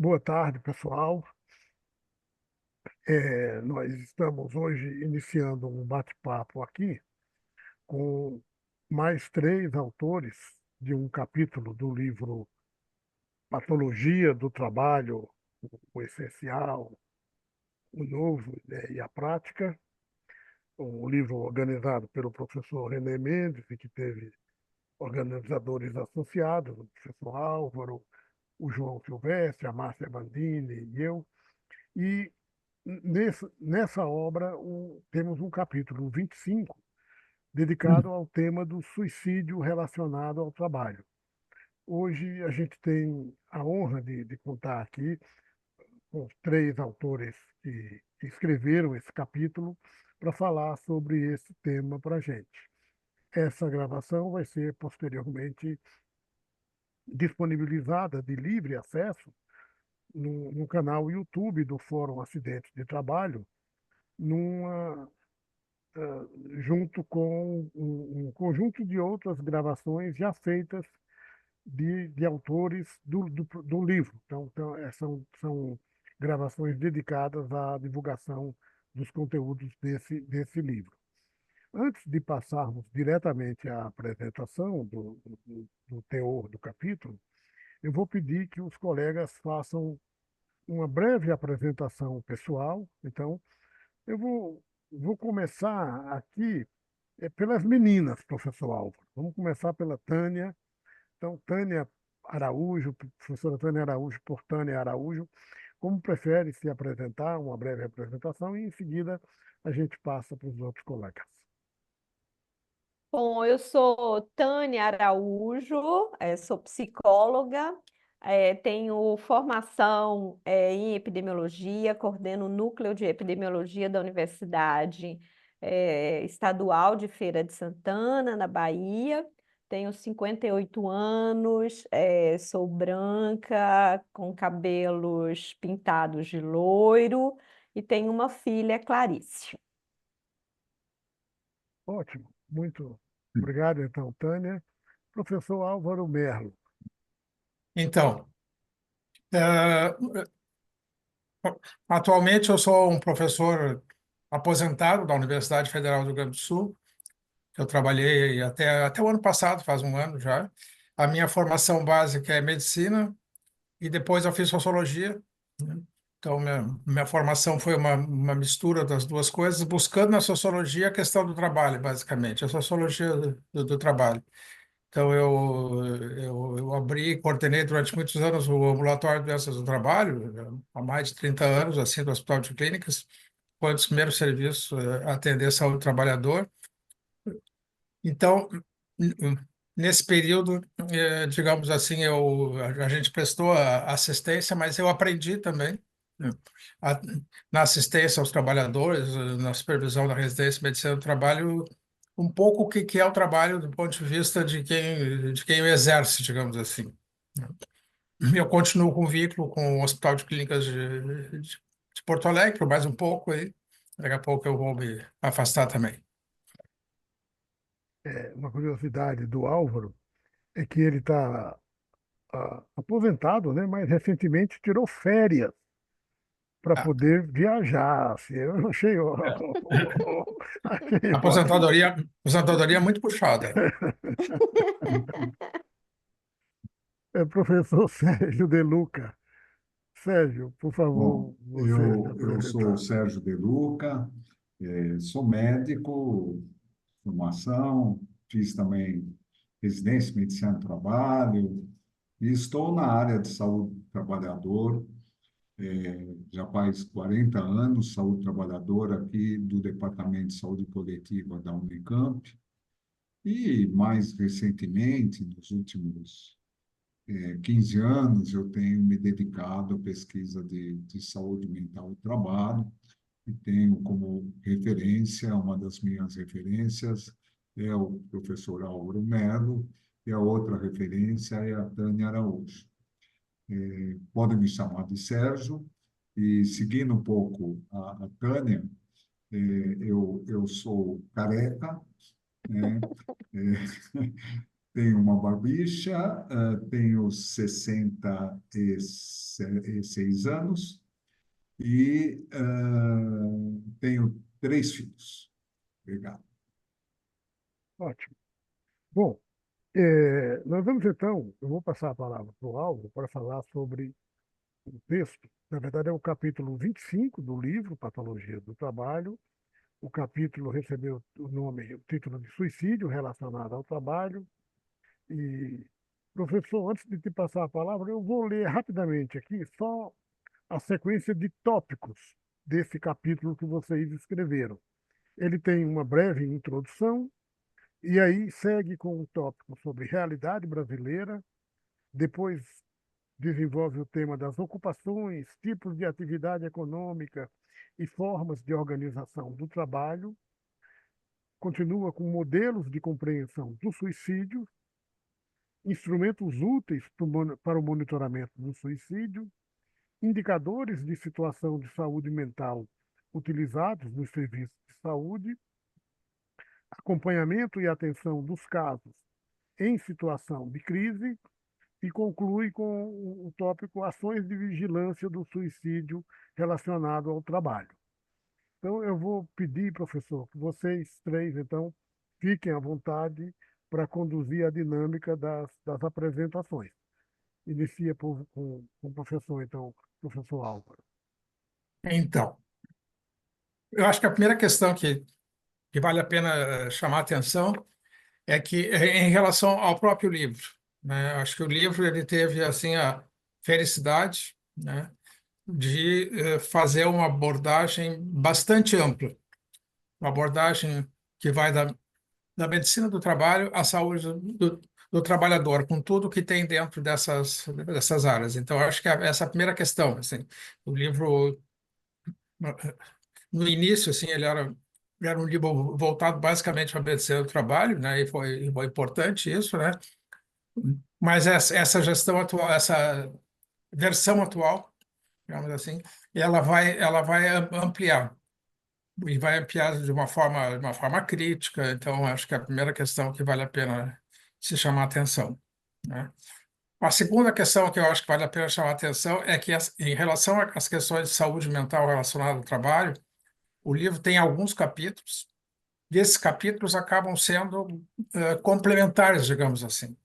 Boa tarde, pessoal. Nós estamos hoje iniciando um bate-papo aqui com mais três autores de um capítulo do livro Patologia do Trabalho, o Essencial, o Novo, né, e a Prática, um livro organizado pelo professor René Mendes e que teve organizadores associados, o professor Álvaro, o João Silvestre, a Márcia Bandini e eu. E nessa obra temos um capítulo 25 dedicado ao tema do suicídio relacionado ao trabalho. Hoje a gente tem a honra de contar aqui com três autores que escreveram esse capítulo para falar sobre esse tema para a gente. Essa gravação vai ser posteriormente disponibilizada de livre acesso no canal YouTube do Fórum Acidentes de Trabalho, numa junto com um conjunto de outras gravações já feitas de autores do livro. São gravações dedicadas à divulgação dos conteúdos desse livro. Antes de passarmos diretamente à apresentação do teor do capítulo, eu vou pedir que os colegas façam uma breve apresentação pessoal. Então, eu vou começar aqui pelas meninas, professor Álvaro. Vamos começar pela Tânia. Então, Tânia Araújo, professora Tânia Araújo, por Tânia Araújo, como prefere se apresentar, uma breve apresentação, e em seguida a gente passa para os outros colegas. Bom, eu sou Tânia Araújo, sou psicóloga, tenho formação em epidemiologia, coordeno o núcleo de epidemiologia da Universidade Estadual de Feira de Santana, na Bahia. Tenho 58 anos, sou branca, com cabelos pintados de loiro e tenho uma filha, Clarice. Ótimo, muito obrigado, então, Tânia. Professor Álvaro Merlo. Então, eh, atualmente eu sou um professor aposentado da Universidade Federal do Rio Grande do Sul. Eu trabalhei até o ano passado, faz um ano já. A minha formação básica é medicina e depois eu fiz sociologia, né? Então, minha formação foi uma mistura das duas coisas, buscando na sociologia a questão do trabalho, basicamente, a sociologia do trabalho. Então, eu abri e coordenei durante muitos anos o Ambulatório de Doenças do Trabalho, há mais de 30 anos, assim, do Hospital de Clínicas. Foi um dos primeiros serviços a atender a saúde do trabalhador. Então, nesse período, digamos assim, a gente prestou a assistência, mas eu aprendi também, né, a- na assistência aos trabalhadores, na supervisão da residência de medicina do trabalho, um pouco o que é o trabalho do ponto de vista de quem o exerce, digamos assim. Eu continuo com o vínculo com o Hospital de Clínicas de Porto Alegre, por mais um pouco aí. Daqui a pouco eu vou me afastar também. Uma curiosidade do Álvaro é que ele está aposentado, né? Mas recentemente tirou férias para A poder viajar. Assim, eu achei, achei ótimo. aposentadoria é muito puxada. Professor Sérgio De Luca. Sérgio, por Bom, favor, você se eu sou o apresentar. Sérgio De Luca, sou médico, formação, fiz também residência em medicina do trabalho e estou na área de saúde do trabalhador, já faz 40 anos, saúde do trabalhador aqui do Departamento de Saúde Coletiva da Unicamp e mais recentemente, nos últimos 15 anos, eu tenho me dedicado à pesquisa de saúde mental do trabalho e tenho como referência, uma das minhas referências é o professor Álvaro Melo e a outra referência é a Tânia Araújo. Podem me chamar de Sérgio e seguindo um pouco a Tânia, eu sou careca, né? tenho uma barbicha, tenho 66 anos e tenho 3 filhos. Obrigado. Ótimo. Bom, nós vamos então, eu vou passar a palavra para o Álvaro para falar sobre o texto. Na verdade, é o capítulo 25 do livro Patologia do Trabalho. O capítulo recebeu o título de Suicídio relacionado ao trabalho. E, professor, antes de te passar a palavra, eu vou ler rapidamente aqui só a sequência de tópicos desse capítulo que vocês escreveram. Ele tem uma breve introdução, e aí segue com um tópico sobre realidade brasileira, depois desenvolve o tema das ocupações, tipos de atividade econômica e formas de organização do trabalho, continua com modelos de compreensão do suicídio, instrumentos úteis para o monitoramento do suicídio, indicadores de situação de saúde mental utilizados nos serviços de saúde, acompanhamento e atenção dos casos em situação de crise e conclui com o tópico ações de vigilância do suicídio relacionado ao trabalho. Então, eu vou pedir, professor, que vocês três, então, fiquem à vontade para conduzir a dinâmica das apresentações. Inicia com o professor, então, professor Álvaro. Então, eu acho que a primeira questão que vale a pena chamar a atenção é que em relação ao próprio livro, né? Acho que o livro ele teve assim a felicidade, né, de fazer uma abordagem bastante ampla, uma abordagem que vai da medicina do trabalho à saúde do trabalhador, com tudo que tem dentro dessas áreas. Então, acho que essa é a primeira questão. Assim, o livro, no início, assim, era um livro voltado basicamente para a medicina do trabalho, né? E foi importante isso, né? Mas essa gestão atual, essa versão atual, digamos assim, ela vai ampliar e vai ampliar de uma forma crítica. Então, acho que é a primeira questão que vale a pena se chamar a atenção, né? A segunda questão que eu acho que vale a pena chamar a atenção é que, em relação às questões de saúde mental relacionadas ao trabalho, o livro tem alguns capítulos, e esses capítulos acabam sendo complementares, digamos assim,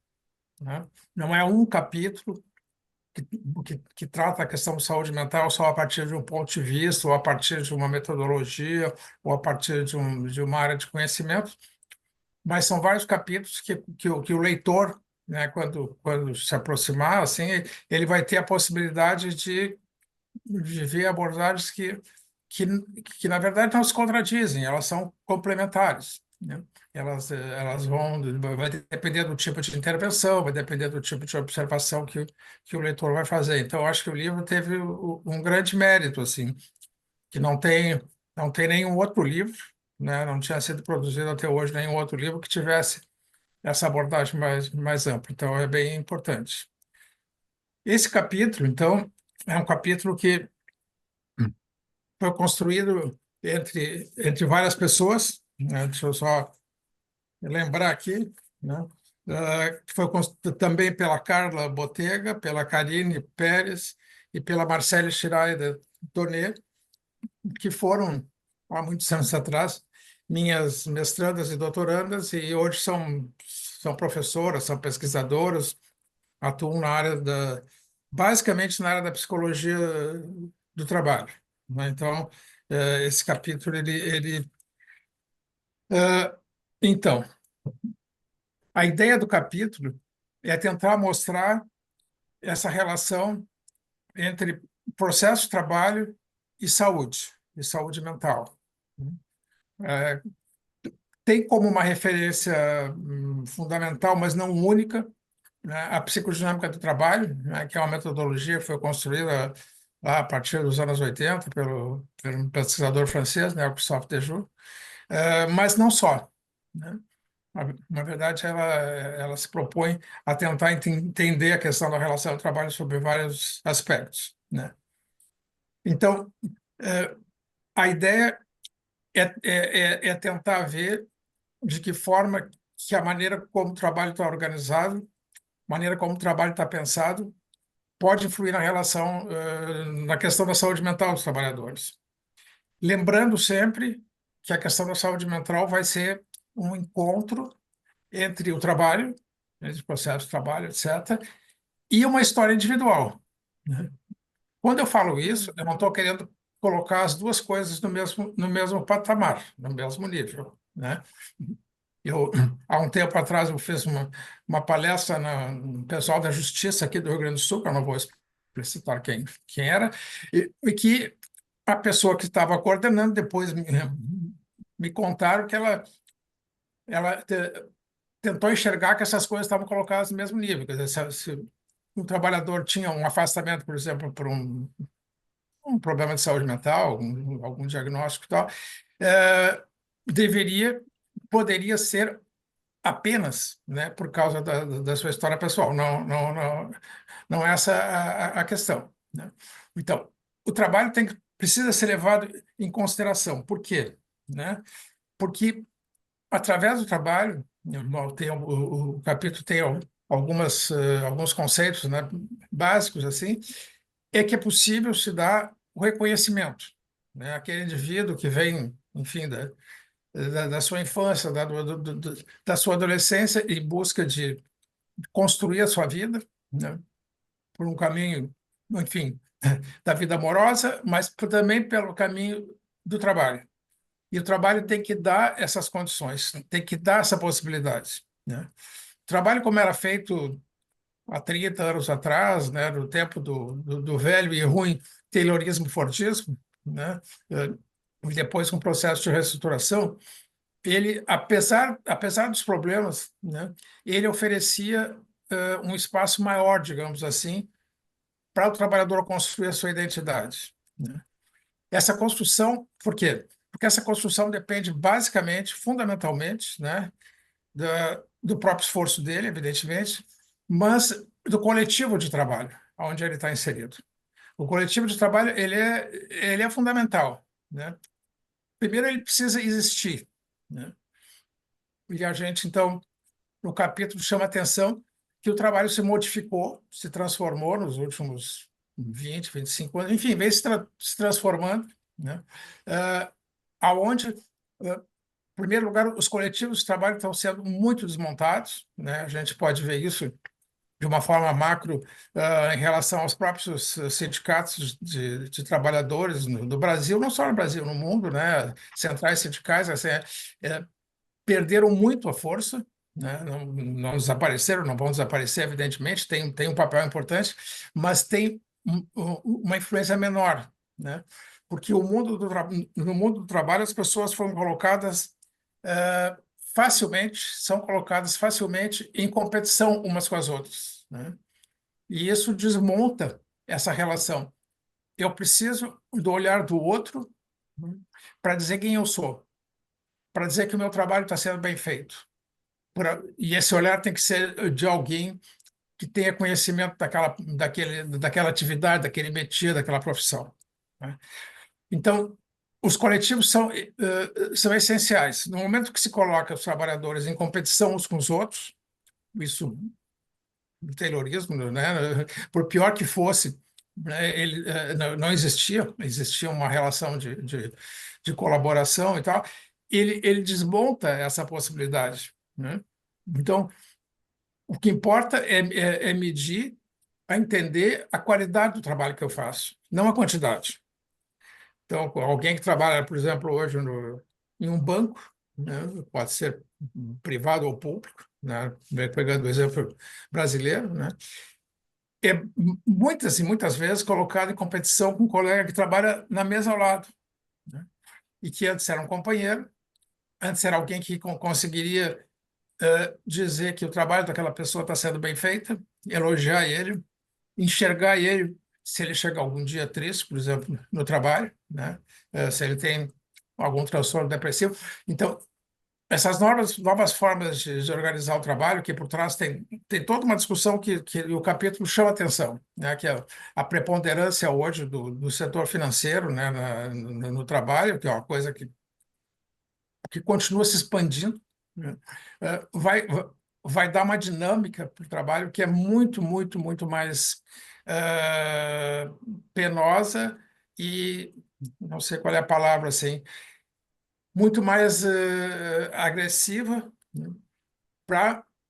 né? Não é um capítulo que trata a questão de saúde mental só a partir de um ponto de vista, ou a partir de uma metodologia, ou a partir de uma área de conhecimento, mas são vários capítulos que o leitor, né, quando se aproximar, assim, ele vai ter a possibilidade de ver abordagens que, que, na verdade, não se contradizem, elas são complementares, né? Elas vai depender do tipo de intervenção, vai depender do tipo de observação que o leitor vai fazer. Então, eu acho que o livro teve um grande mérito, assim, que não tem nenhum outro livro, né? Não tinha sido produzido até hoje nenhum outro livro que tivesse essa abordagem mais ampla. Então, é bem importante. Esse capítulo, então, é um capítulo que foi construído entre várias pessoas, né? Deixa eu só lembrar aqui, né? Que foi também pela Carla Botega, pela Karine Pérez e pela Marcele Schreider Tonet, que foram, há muitos anos atrás, minhas mestrandas e doutorandas, e hoje são professoras, são pesquisadoras, atuam basicamente na área da psicologia do trabalho, né? Então, esse capítulo, então, a ideia do capítulo é tentar mostrar essa relação entre processo de trabalho e saúde mental. É, tem como uma referência fundamental, mas não única, né, a psicodinâmica do trabalho, né, que é uma metodologia que foi construída lá a partir dos anos 80 pelo um pesquisador francês, né, Christophe Dejoux, mas não só, né? Na verdade, ela se propõe a tentar entender a questão da relação do trabalho sobre vários aspectos, né? Então, a ideia é tentar ver de que forma que a maneira como o trabalho está organizado, a maneira como o trabalho está pensado, pode influir na relação, na questão da saúde mental dos trabalhadores. Lembrando sempre que a questão da saúde mental vai ser um encontro entre o trabalho, entre o processo de trabalho, etc., e uma história individual, né? Quando eu falo isso, eu não estou querendo colocar as duas coisas no mesmo patamar, no mesmo nível, né? Há um tempo atrás, eu fiz uma palestra no pessoal da Justiça aqui do Rio Grande do Sul, que eu não vou explicitar quem era, e que a pessoa que estava coordenando depois me contaram que ela tentou enxergar que essas coisas estavam colocadas no mesmo nível. Quer dizer, se um trabalhador tinha um afastamento, por exemplo, por um problema de saúde mental, algum diagnóstico e tal, eh, poderia ser apenas, né, por causa da sua história pessoal. Não, não, não, não é essa a questão, né? Então, o trabalho precisa ser levado em consideração. Por quê? Né? Porque, através do trabalho, o capítulo tem alguns conceitos, né, básicos, assim, é que é possível se dar o reconhecimento, né? Aquele indivíduo que vem, enfim, da sua infância, da sua adolescência, em busca de construir a sua vida, né? Por um caminho, enfim, da vida amorosa, mas também pelo caminho do trabalho. E o trabalho tem que dar essas condições, tem que dar essa possibilidade, né? O trabalho, como era feito há 30 anos atrás, né, no tempo do velho e ruim Taylorismo-Fordismo, né, e depois com o processo de reestruturação, ele, apesar dos problemas, né, ele oferecia um espaço maior, digamos assim, para o trabalhador construir a sua identidade, né? Essa construção, por quê? Porque essa construção depende basicamente, fundamentalmente, né, do próprio esforço dele, evidentemente, mas do coletivo de trabalho, onde ele está inserido. O coletivo de trabalho ele é fundamental, né? Primeiro, ele precisa existir, né? E a gente, então, no capítulo, chama a atenção que o trabalho se modificou, se transformou nos últimos 20, 25 anos, enfim, vem se transformando, né? Aonde, em primeiro lugar, os coletivos de trabalho estão sendo muito desmontados, né? A gente pode ver isso de uma forma macro, em relação aos próprios sindicatos de trabalhadores no Brasil, não só no Brasil, no mundo, né? Centrais sindicais assim, perderam muito a força, né? Não desapareceram, não vão desaparecer, evidentemente, tem um papel importante, mas tem uma influência menor, né? Porque no mundo do trabalho as pessoas foram colocadas são colocadas facilmente em competição umas com as outras, né? E isso desmonta essa relação. Eu preciso do olhar do outro, né, para dizer quem eu sou, para dizer que o meu trabalho está sendo bem feito. E esse olhar tem que ser de alguém que tenha conhecimento daquela atividade, daquele métier, daquela profissão, né? Então, os coletivos são essenciais. No momento que se coloca os trabalhadores em competição uns com os outros, isso do Taylorismo, né? Por pior que fosse, né, ele não existia uma relação de colaboração e tal. Ele desmonta essa possibilidade, né? Então, o que importa é medir, entender a qualidade do trabalho que eu faço, não a quantidade. Então, alguém que trabalha, por exemplo, hoje em um banco, né, pode ser privado ou público, né, pegando o exemplo brasileiro, né, é muitas e muitas vezes colocado em competição com um colega que trabalha na mesa ao lado, né, e que antes era um companheiro, antes era alguém que conseguiria dizer que o trabalho daquela pessoa está sendo bem feito, elogiar ele, enxergar ele se ele chega algum dia triste, por exemplo, no trabalho, né? Se ele tem algum transtorno depressivo. Então, essas novas formas de organizar o trabalho, que por trás tem toda uma discussão que o capítulo chama atenção, né? Que é a preponderância hoje do setor financeiro, né? No trabalho, que é uma coisa que continua se expandindo, né? Vai dar uma dinâmica para o trabalho que é muito, muito, muito mais penosa e, não sei qual é a palavra, assim, muito mais agressiva, né,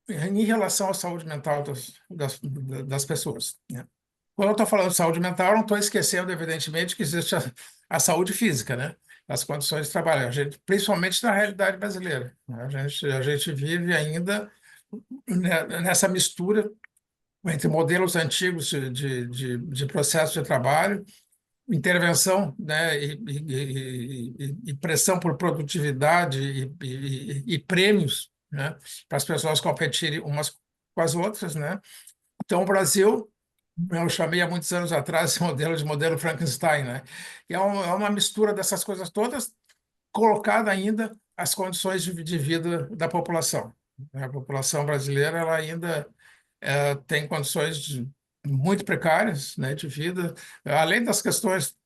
em relação à saúde mental das pessoas, né? Quando eu estou falando de saúde mental, eu não estou esquecendo, evidentemente, que existe a saúde física, né? As condições de trabalho, principalmente na realidade brasileira, né? A gente vive ainda nessa mistura entre modelos antigos de processo de trabalho, intervenção, né, e pressão por produtividade e prêmios, né, para as pessoas competirem umas com as outras, né? Então, o Brasil, eu chamei há muitos anos atrás esse modelo de modelo Frankenstein, né? E é uma mistura dessas coisas todas, colocada ainda as condições de vida da população. A população brasileira ela ainda tem condições muito precárias, né, de vida, além das questões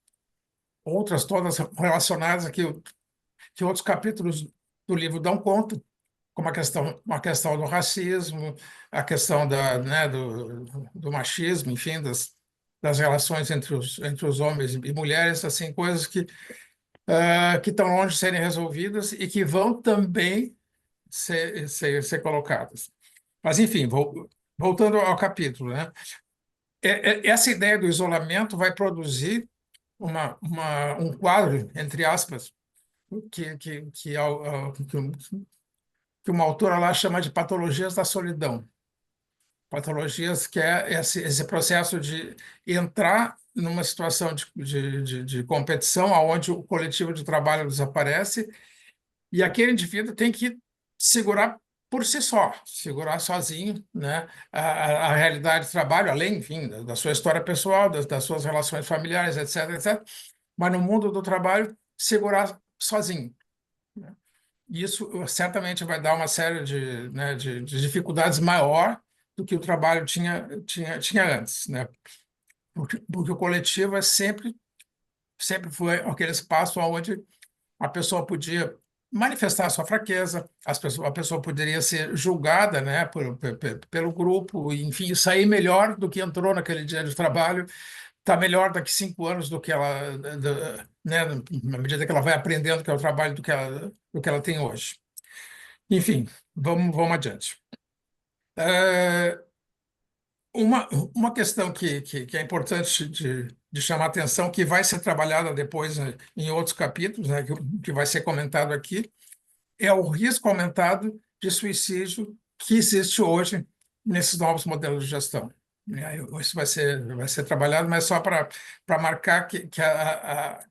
outras todas relacionadas aqui, que outros capítulos do livro dão conta, como a questão do racismo, a questão né, do machismo, enfim, das relações entre os homens e mulheres, assim, coisas que estão longe de serem resolvidas e que vão também ser colocadas. Mas, enfim, voltando ao capítulo, né? Essa ideia do isolamento vai produzir um quadro, entre aspas, que uma autora lá chama de patologias da solidão. Patologias que é esse processo de entrar numa situação de competição, onde o coletivo de trabalho desaparece, e aquele indivíduo tem que segurar por si só, segurar sozinho, né, a realidade do trabalho, além, enfim, da sua história pessoal, das suas relações familiares, etc., etc., mas no mundo do trabalho, segurar sozinho. E isso certamente vai dar uma série né, de dificuldades maior do que o trabalho tinha antes, né? Porque o coletivo sempre foi aquele espaço onde a pessoa podia manifestar a sua fraqueza, a pessoa poderia ser julgada, né, pelo grupo, enfim, sair melhor do que entrou naquele dia de trabalho, está melhor daqui 5 anos do que ela, né, na medida que ela vai aprendendo que é o trabalho do que ela tem hoje. Enfim, vamos adiante. É, uma questão que é importante de chamar a atenção, que vai ser trabalhada depois, né, em outros capítulos, né, que vai ser comentado aqui, é o risco aumentado de suicídio que existe hoje nesses novos modelos de gestão. Isso vai ser trabalhado, mas só para marcar que a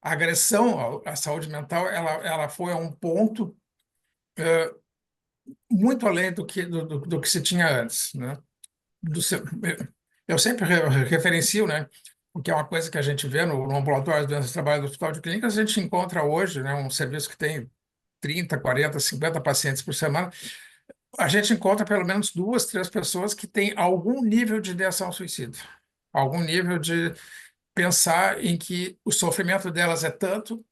agressão à saúde mental ela foi a um ponto muito além do que se tinha antes, né? Eu sempre referencio, né? Porque é uma coisa que a gente vê no ambulatório de doenças de trabalho do Hospital de Clínicas, a gente encontra hoje, né, um serviço que tem 30, 40, 50 pacientes por semana. A gente encontra pelo menos 2, 3 pessoas que têm algum nível de ideação suicida, algum nível de pensar em que o sofrimento delas é tanto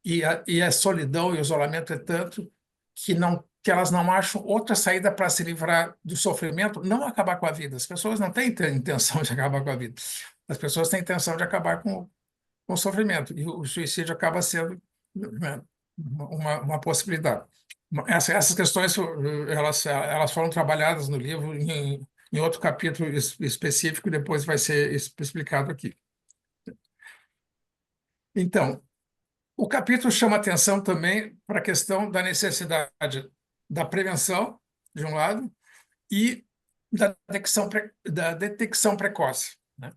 e a solidão e o isolamento é tanto que elas não acham outra saída para se livrar do sofrimento, não acabar com a vida. As pessoas não têm intenção de acabar com a vida. As pessoas têm intenção de acabar com o sofrimento. E o suicídio acaba sendo, né, uma possibilidade. Essas questões elas foram trabalhadas no livro em outro capítulo específico, e depois vai ser explicado aqui. Então, o capítulo chama atenção também para a questão da necessidade da prevenção, de um lado, e da detecção precoce, né?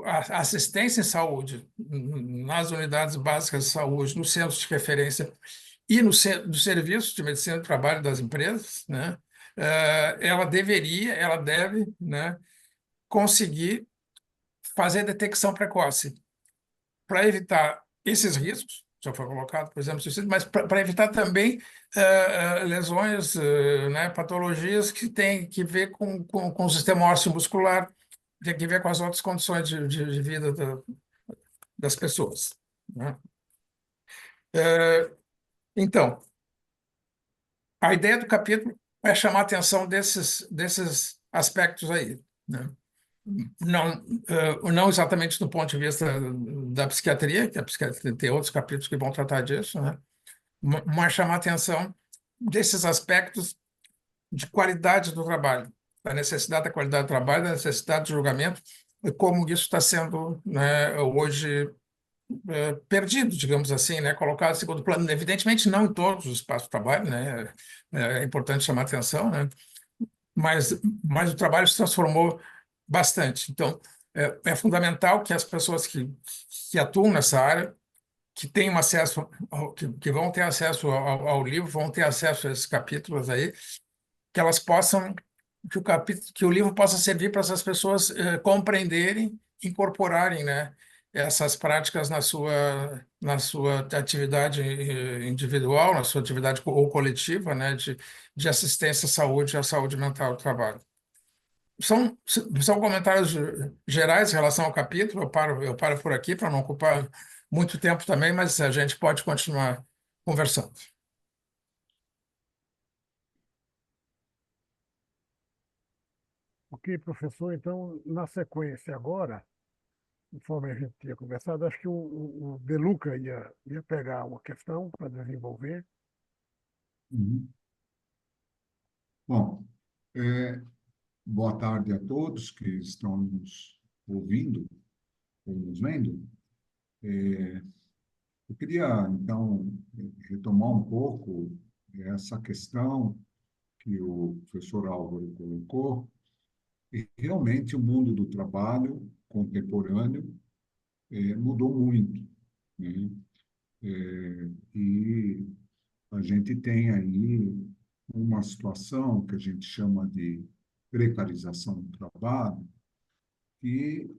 A assistência em saúde nas unidades básicas de saúde, nos centros de referência e no serviço de medicina do trabalho das empresas, né? Ela deve, né, conseguir fazer detecção precoce para evitar esses riscos, já foi colocado, por exemplo, suicídio, mas para evitar também lesões, né, patologias que têm que ver com o sistema ósseo muscular, tem que ver com as outras condições de vida das pessoas, né? Então, a ideia do capítulo é chamar a atenção desses aspectos aí, né? Não exatamente do ponto de vista da psiquiatria, que a psiquiatria tem outros capítulos que vão tratar disso, né? Mas chamar a atenção desses aspectos de qualidade do trabalho, da necessidade da qualidade do trabalho, da necessidade de julgamento, e como isso está sendo, né, hoje perdido, digamos assim, né, colocado em segundo plano. Evidentemente, não em todos os espaços de trabalho, né, é importante chamar a atenção, né, mas o trabalho se transformou bastante. Então, é fundamental que as pessoas que atuam nessa área, que tenham acesso, que vão ter acesso ao livro, vão ter acesso a esses capítulos aí, que elas possam, que o livro possa servir para essas pessoas compreenderem, incorporarem, né, essas práticas na sua atividade individual, na sua atividade ou coletiva, né, de assistência à saúde e à saúde mental do trabalho. São comentários gerais em relação ao capítulo. Eu paro por aqui para não ocupar muito tempo também, mas a gente pode continuar conversando. Ok, professor, então, na sequência agora, conforme a gente tinha conversado, acho que o De Luca ia pegar uma questão para desenvolver. Uhum. Bom, é, boa tarde a todos que estão nos ouvindo ou nos vendo. Eu queria, então, retomar um pouco essa questão que o professor Álvaro colocou. E realmente o mundo do trabalho contemporâneo mudou muito, né? E a gente tem aí uma situação que a gente chama de precarização do trabalho, que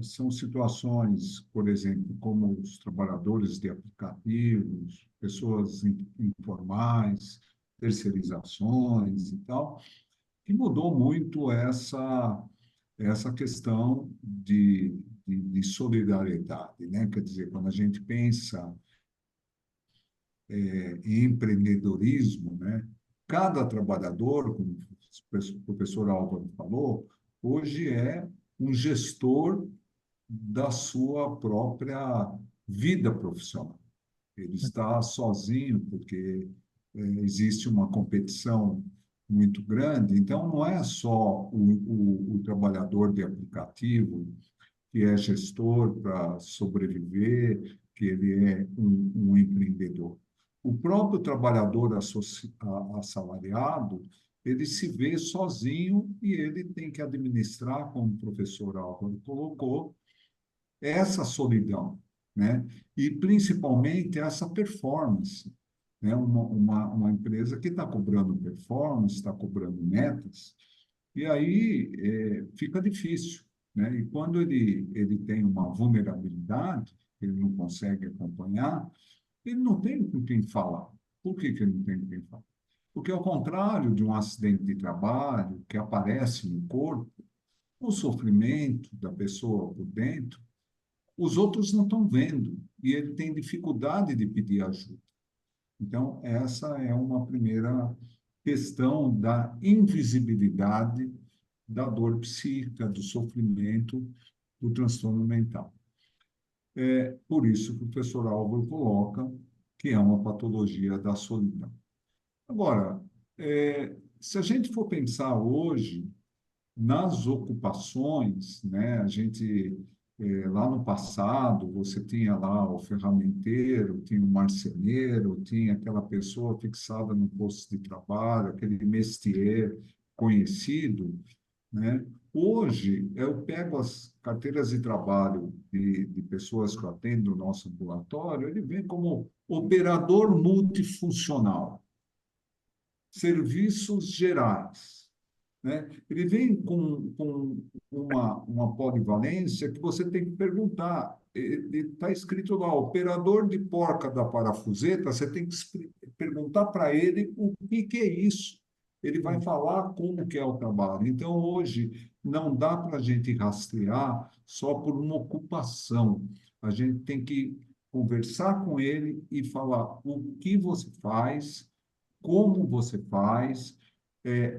são situações, por exemplo, como os trabalhadores de aplicativos, pessoas informais, terceirizações e tal, que mudou muito essa questão de solidariedade, né? Quer dizer, quando a gente pensa em empreendedorismo, né? Cada trabalhador, como o professor Álvaro falou, hoje é um gestor da sua própria vida profissional. Ele está sozinho porque existe uma competição muito grande. Então, não é só o trabalhador de aplicativo que é gestor para sobreviver, que ele é um empreendedor. O próprio trabalhador assalariado, ele se vê sozinho e ele tem que administrar, como o professor Álvaro colocou, essa solidão, né? E principalmente essa performance, né? Uma empresa que está cobrando performance, está cobrando metas, e aí fica difícil, né? E quando ele tem uma vulnerabilidade, ele não consegue acompanhar, ele não tem com quem falar. Por que que ele não tem com quem falar? Porque, ao contrário de um acidente de trabalho que aparece no corpo, o sofrimento da pessoa por dentro, os outros não estão vendo e ele tem dificuldade de pedir ajuda. Então, essa é uma primeira questão da invisibilidade da dor psíquica, do sofrimento, do transtorno mental. É por isso que o professor Álvaro coloca que é uma patologia da solidão. Agora, se a gente for pensar hoje nas ocupações, né, a gente lá no passado, você tinha lá o ferramenteiro, tinha o marceneiro, tinha aquela pessoa fixada no posto de trabalho, aquele métier conhecido, né? Hoje, eu pego as carteiras de trabalho de pessoas que eu atendo no nosso ambulatório, ele vem como operador multifuncional, serviços gerais, né? Ele vem com uma polivalência que você tem que perguntar. Está escrito lá, operador de porca da parafuseta, você tem que perguntar para ele o que é isso. Ele vai falar como que é o trabalho. Então, hoje, não dá para a gente rastrear só por uma ocupação. A gente tem que conversar com ele e falar o que você faz, como você faz,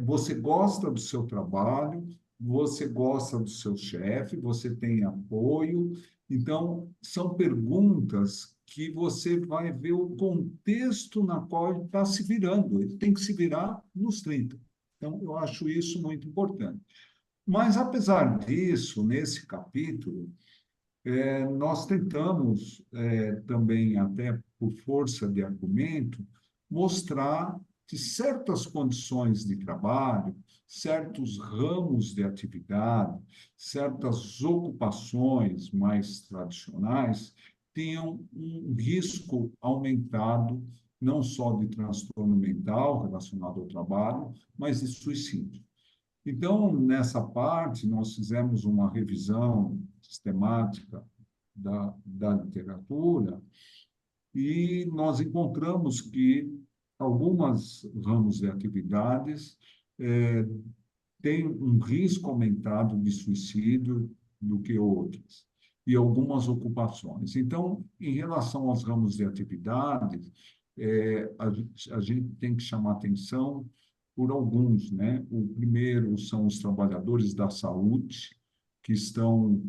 você gosta do seu trabalho, você gosta do seu chefe, você tem apoio. Então, são perguntas que você vai ver o contexto na qual ele está se virando. Ele tem que se virar nos 30. Então, eu acho isso muito importante. Mas, apesar disso, nesse capítulo, nós tentamos também, até por força de argumento, mostrar que certas condições de trabalho, certos ramos de atividade, certas ocupações mais tradicionais tinham um risco aumentado, não só de transtorno mental relacionado ao trabalho, mas de suicídio. Então, nessa parte, nós fizemos uma revisão sistemática da literatura e nós encontramos que algumas ramos de atividades têm um risco aumentado de suicídio do que outras, e algumas ocupações. Então, em relação aos ramos de atividades, a gente tem que chamar atenção por alguns, né? O primeiro são os trabalhadores da saúde, que estão,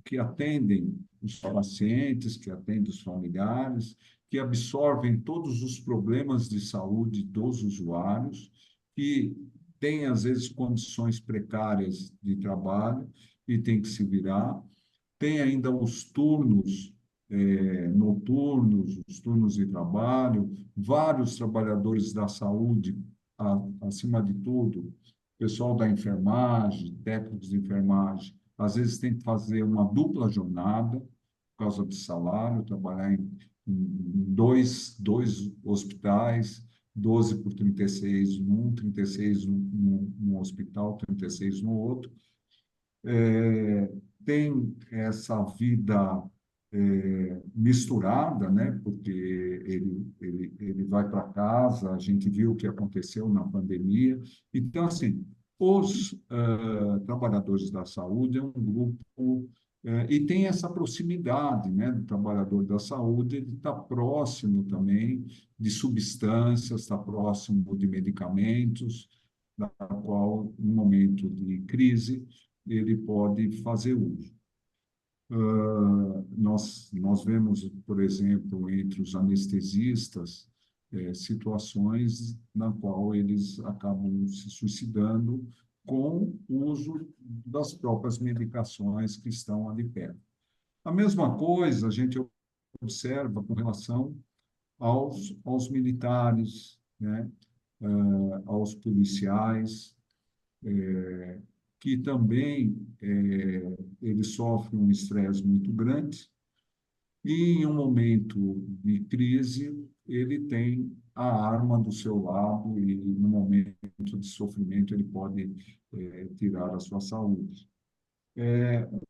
que atendem os pacientes, que atendem os familiares, que absorvem todos os problemas de saúde dos usuários, que têm, às vezes, condições precárias de trabalho e tem que se virar. Tem ainda os turnos noturnos, os turnos de trabalho, vários trabalhadores da saúde, acima de tudo, pessoal da enfermagem, técnicos de enfermagem, às vezes tem que fazer uma dupla jornada por causa do salário, trabalhar em dois hospitais, 12 por 36 num, 36 num hospital, 36 no outro. Tem essa vida misturada, né? Porque ele vai para casa, a gente viu o que aconteceu na pandemia. Então, assim, os trabalhadores da saúde é um grupo e tem essa proximidade, né, do trabalhador da saúde, ele está próximo também de substâncias, está próximo de medicamentos, da qual, no momento de crise, ele pode fazer uso. Nós vemos, por exemplo, entre os anestesistas, situações na qual eles acabam se suicidando com o uso das próprias medicações que estão ali perto. A mesma coisa a gente observa com relação aos militares, né? Aos policiais, que também ele sofre um estresse muito grande e, em um momento de crise, ele tem a arma do seu lado e, no momento de sofrimento, ele pode tirar a sua saúde.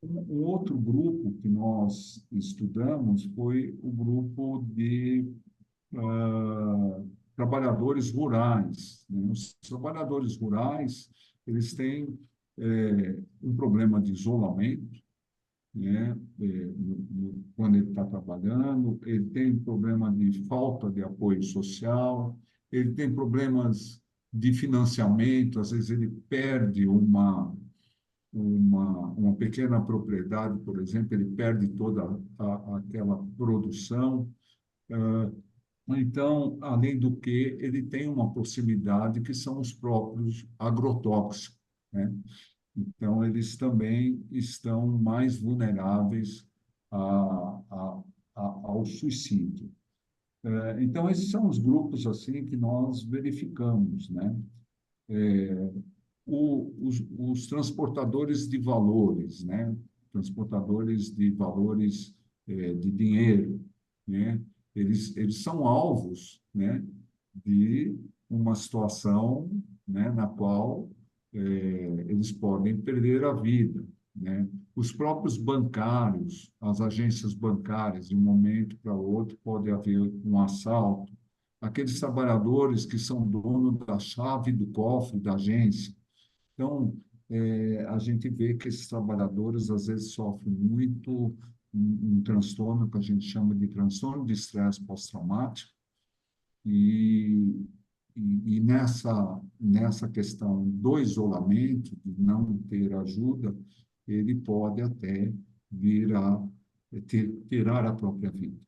Um outro grupo que nós estudamos foi o grupo de trabalhadores rurais, né? Os trabalhadores rurais, eles têm um problema de isolamento, né? Quando ele está trabalhando, ele tem problema de falta de apoio social, ele tem problemas de financiamento, às vezes ele perde uma pequena propriedade, por exemplo, ele perde toda aquela produção. Então, além do que, ele tem uma proximidade que são os próprios agrotóxicos, né? Então, eles também estão mais vulneráveis ao suicídio. Então, esses são os grupos assim que nós verificamos, né? Os transportadores de valores, né? Transportadores de valores de dinheiro, né? Eles são alvos, né, de uma situação, né, na qual eles podem perder a vida, né? Os próprios bancários, as agências bancárias, de um momento para outro, pode haver um assalto. Aqueles trabalhadores que são donos da chave do cofre da agência. Então, a gente vê que esses trabalhadores, às vezes, sofrem muito um transtorno que a gente chama de transtorno de estresse pós-traumático, E, e nessa questão do isolamento, de não ter ajuda, ele pode até vir a tirar a própria vida,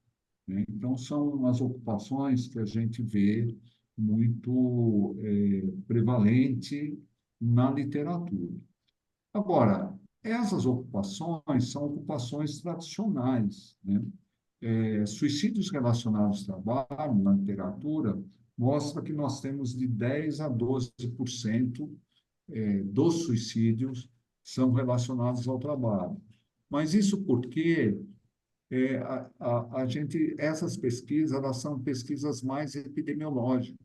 né? Então, são as ocupações que a gente vê muito prevalente na literatura. Agora, essas ocupações são ocupações tradicionais, né? Suicídios relacionados ao trabalho, na literatura, mostra que nós temos de 10 a 12% dos suicídios são relacionados ao trabalho. Mas isso porque essas pesquisas, elas são pesquisas mais epidemiológicas,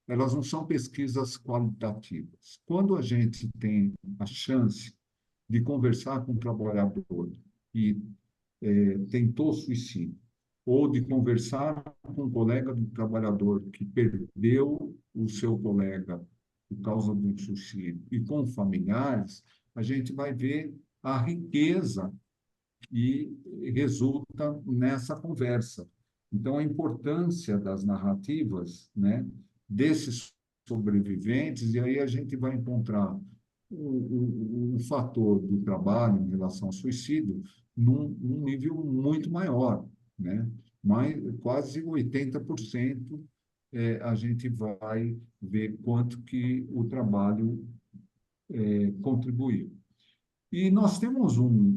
elas não são pesquisas qualitativas. Quando a gente tem a chance de conversar com um trabalhador que tentou suicídio, ou de conversar com um colega do trabalhador que perdeu o seu colega por causa de um suicídio, e com familiares, a gente vai ver a riqueza que resulta nessa conversa. Então, a importância das narrativas, né, desses sobreviventes, e aí a gente vai encontrar o fator do trabalho em relação ao suicídio num nível muito maior, né? Quase 80% a gente vai ver quanto que o trabalho contribuiu. E nós temos um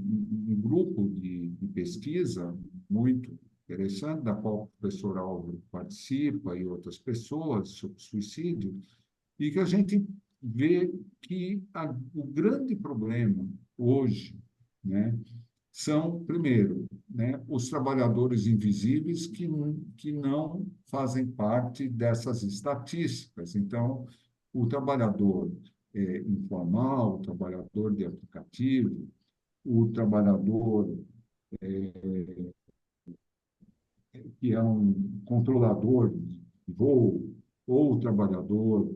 grupo de pesquisa muito interessante, da qual o professor Álvaro participa e outras pessoas, sobre suicídio, e que a gente vê que o grande problema hoje, né, são, primeiro, né, os trabalhadores invisíveis que não fazem parte dessas estatísticas. Então, o trabalhador informal, o trabalhador de aplicativo, o trabalhador que é um controlador de voo, ou o trabalhador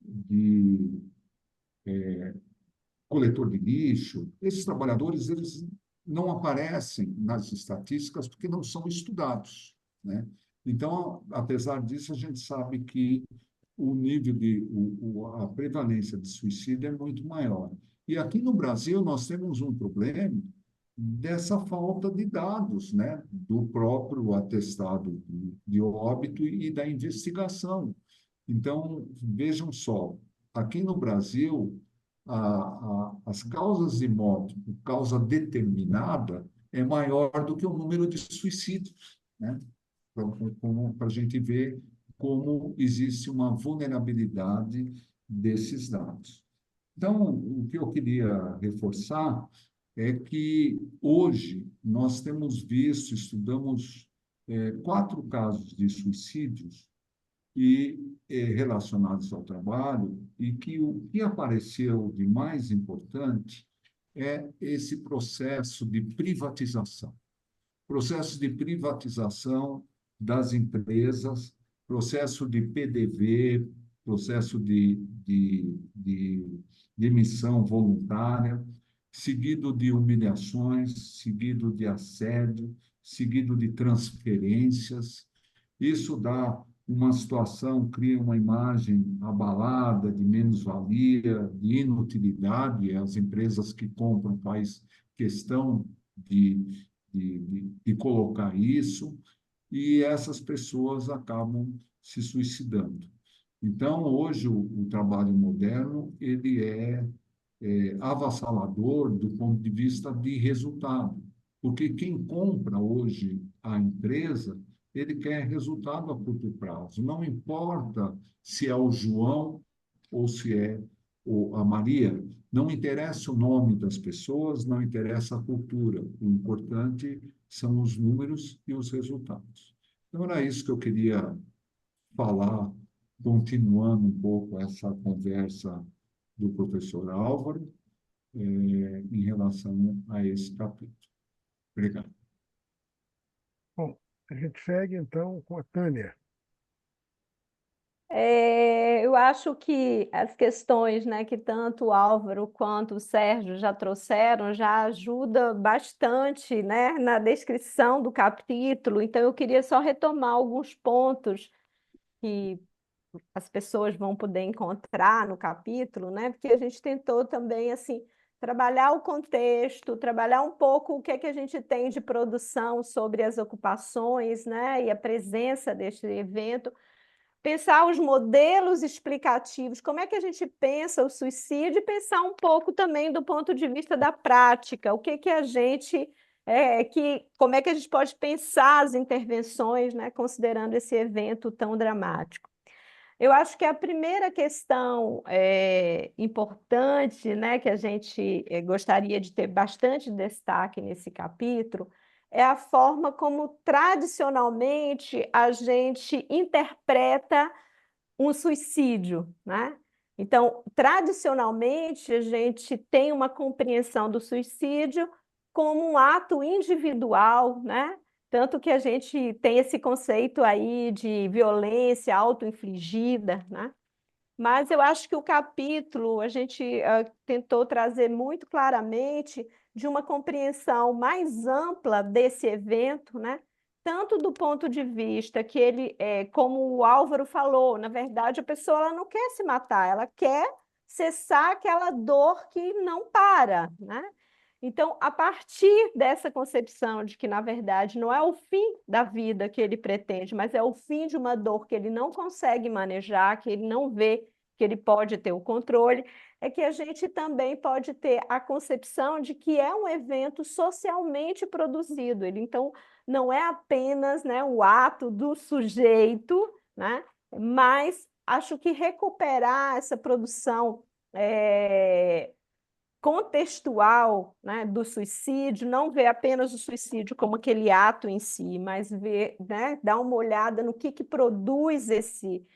de coletor de lixo, esses trabalhadores eles não aparecem nas estatísticas porque não são estudados, né? Então, apesar disso, a gente sabe que o nível a prevalência de suicídio é muito maior. E aqui no Brasil nós temos um problema dessa falta de dados, né, do próprio atestado de óbito e da investigação. Então, vejam só, aqui no Brasil, as causas de morte por causa determinada é maior do que o número de suicídios, né? Para a gente ver como existe uma vulnerabilidade desses dados. Então, o que eu queria reforçar é que hoje nós temos visto, estudamos 4 casos de suicídios e relacionados ao trabalho, e que o que apareceu de mais importante é esse processo de privatização das empresas, processo de PDV, processo de demissão voluntária, seguido de humilhações, seguido de assédio, seguido de transferências. Isso dá uma situação, cria uma imagem abalada de menos-valia, de inutilidade. As empresas que compram faz questão de colocar isso, e essas pessoas acabam se suicidando. Então, hoje, o trabalho moderno ele é avassalador do ponto de vista de resultado, porque quem compra hoje a empresa, ele quer resultado a curto prazo. Não importa se é o João ou se é a Maria, não interessa o nome das pessoas, não interessa a cultura. O importante são os números e os resultados. Então, era isso que eu queria falar, continuando um pouco essa conversa do professor Álvaro, em relação a esse capítulo. Obrigado. Bom, a gente segue então com a Tânia. Eu acho que as questões, né, que tanto o Álvaro quanto o Sérgio já trouxeram já ajuda bastante, né, na descrição do capítulo. Então, eu queria só retomar alguns pontos que as pessoas vão poder encontrar no capítulo, né? Porque a gente tentou também assim trabalhar o contexto, trabalhar um pouco o que é que a gente tem de produção sobre as ocupações, né? E a presença deste evento, pensar os modelos explicativos, como é que a gente pensa o suicídio, e pensar um pouco também do ponto de vista da prática, o que que a gente como é que a gente pode pensar as intervenções, né, considerando esse evento tão dramático. Eu acho que a primeira questão importante, né, que a gente gostaria de ter bastante destaque nesse capítulo, é a forma como tradicionalmente a gente interpreta um suicídio, né? Então, tradicionalmente, a gente tem uma compreensão do suicídio como um ato individual, né? Tanto que a gente tem esse conceito aí de violência auto-infligida, né? Mas eu acho que o capítulo a gente tentou trazer muito claramente de uma compreensão mais ampla desse evento, né? Tanto do ponto de vista que ele, como o Álvaro falou, na verdade a pessoa ela não quer se matar, ela quer cessar aquela dor que não para, né? Então, a partir dessa concepção de que, na verdade, não é o fim da vida que ele pretende, mas é o fim de uma dor que ele não consegue manejar, que ele não vê que ele pode ter o controle, é que a gente também pode ter a concepção de que é um evento socialmente produzido. Ele, então, não é apenas, né, o ato do sujeito, né, mas acho que recuperar essa produção contextual, né, do suicídio, não ver apenas o suicídio como aquele ato em si, mas ver, né, dar uma olhada no que produz esse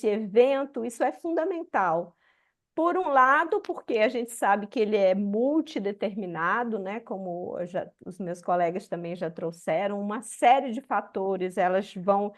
evento, isso é fundamental. Por um lado, porque a gente sabe que ele é multideterminado, né, como os meus colegas também já trouxeram, uma série de fatores elas vão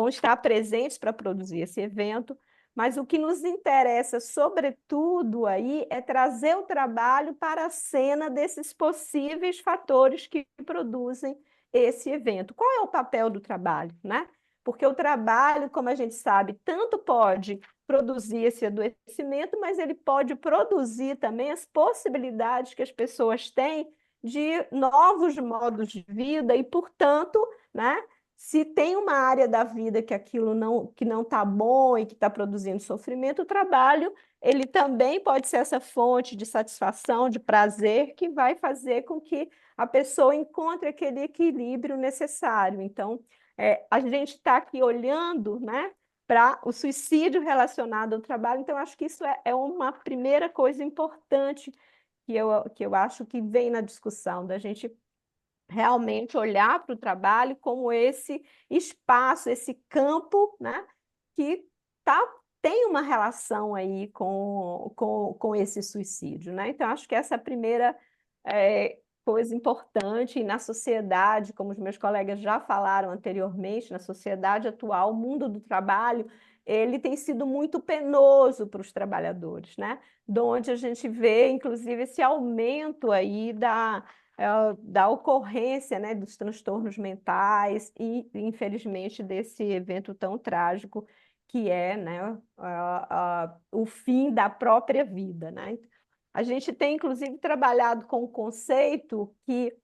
estar presentes para produzir esse evento, mas o que nos interessa, sobretudo, aí é trazer o trabalho para a cena desses possíveis fatores que produzem esse evento. Qual é o papel do trabalho, né? Porque o trabalho, como a gente sabe, tanto pode produzir esse adoecimento, mas ele pode produzir também as possibilidades que as pessoas têm de novos modos de vida e, portanto, né, se tem uma área da vida que aquilo não está bom e que está produzindo sofrimento, o trabalho ele também pode ser essa fonte de satisfação, de prazer, que vai fazer com que a pessoa encontre aquele equilíbrio necessário. Então, a gente está aqui olhando, né, para o suicídio relacionado ao trabalho, então acho que isso é uma primeira coisa importante que eu acho que vem na discussão, da gente realmente olhar para o trabalho como esse espaço, esse campo, né, que tem uma relação aí com esse suicídio, né? Então, acho que essa é a primeira coisa importante, e na sociedade, como os meus colegas já falaram anteriormente, na sociedade atual, o mundo do trabalho, ele tem sido muito penoso para os trabalhadores, né? De onde a gente vê, inclusive, esse aumento aí da ocorrência, né, dos transtornos mentais e, infelizmente, desse evento tão trágico que é, né, o fim da própria vida, né? A gente tem, inclusive, trabalhado com um conceito que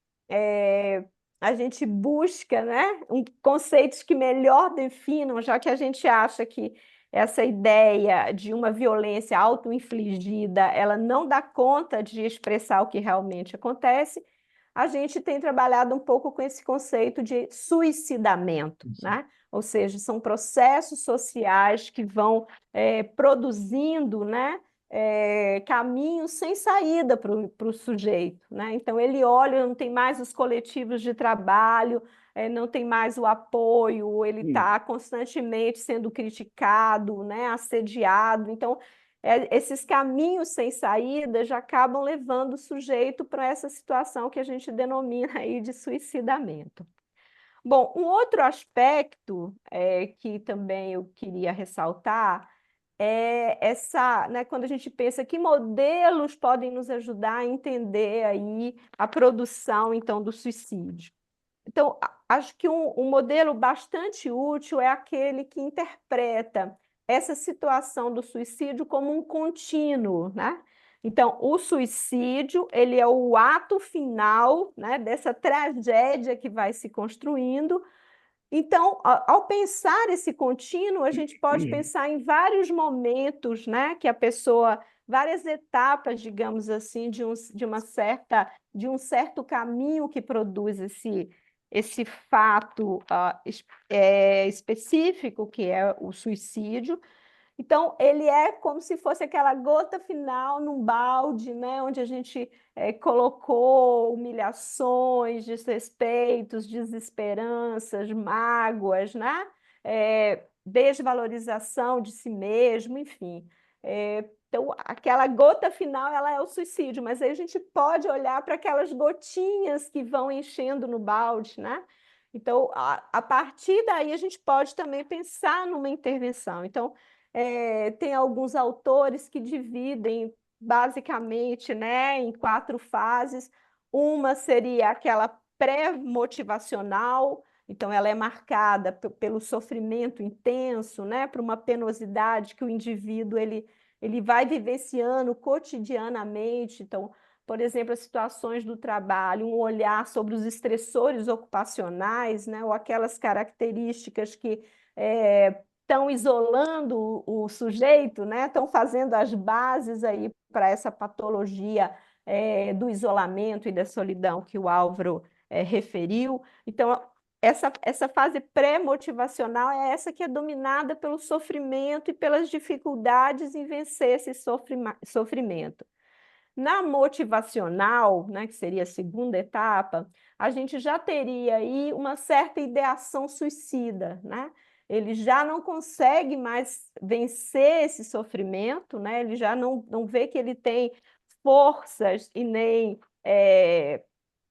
a gente busca, né, conceitos que melhor definam, já que a gente acha que essa ideia de uma violência auto-infligida, ela não dá conta de expressar o que realmente acontece, a gente tem trabalhado um pouco com esse conceito de suicidamento, né? Ou seja, são processos sociais que vão produzindo, né, caminhos sem saída para o sujeito, né? Então, ele olha, não tem mais os coletivos de trabalho, não tem mais o apoio, ele está constantemente sendo criticado, né, assediado. Então, esses caminhos sem saída já acabam levando o sujeito para essa situação que a gente denomina aí de suicidamento. Bom, um outro aspecto que também eu queria ressaltar é essa, né, quando a gente pensa que modelos podem nos ajudar a entender aí a produção, então, do suicídio. Então, acho que um modelo bastante útil é aquele que interpreta essa situação do suicídio como um contínuo, né? Então, o suicídio, ele é o ato final, né, dessa tragédia que vai se construindo. Então, ao pensar esse contínuo, a gente pode pensar em vários momentos, né, que a pessoa, várias etapas, digamos assim, de um certo caminho que produz esse fato específico, que é o suicídio. Então, ele é como se fosse aquela gota final num balde, né, onde a gente colocou humilhações, desrespeitos, desesperanças, mágoas, né? Desvalorização de si mesmo, enfim. Então, aquela gota final, ela é o suicídio, mas aí a gente pode olhar para aquelas gotinhas que vão enchendo no balde, né? Então, a partir daí, a gente pode também pensar numa intervenção. Então, tem alguns autores que dividem basicamente, né, em 4 fases. Uma seria aquela pré-motivacional, então ela é marcada pelo sofrimento intenso, né, por uma penosidade que o indivíduo ele vai vivenciando cotidianamente. Então, por exemplo, as situações do trabalho, um olhar sobre os estressores ocupacionais, né, ou aquelas características que estão isolando o sujeito, né? Estão fazendo as bases aí para essa patologia do isolamento e da solidão que o Álvaro referiu. Então, essa fase pré-motivacional é essa que é dominada pelo sofrimento e pelas dificuldades em vencer esse sofrimento. Na motivacional, né, que seria a segunda etapa, a gente já teria aí uma certa ideação suicida, né? Ele já não consegue mais vencer esse sofrimento, né? Ele já não vê que ele tem forças e nem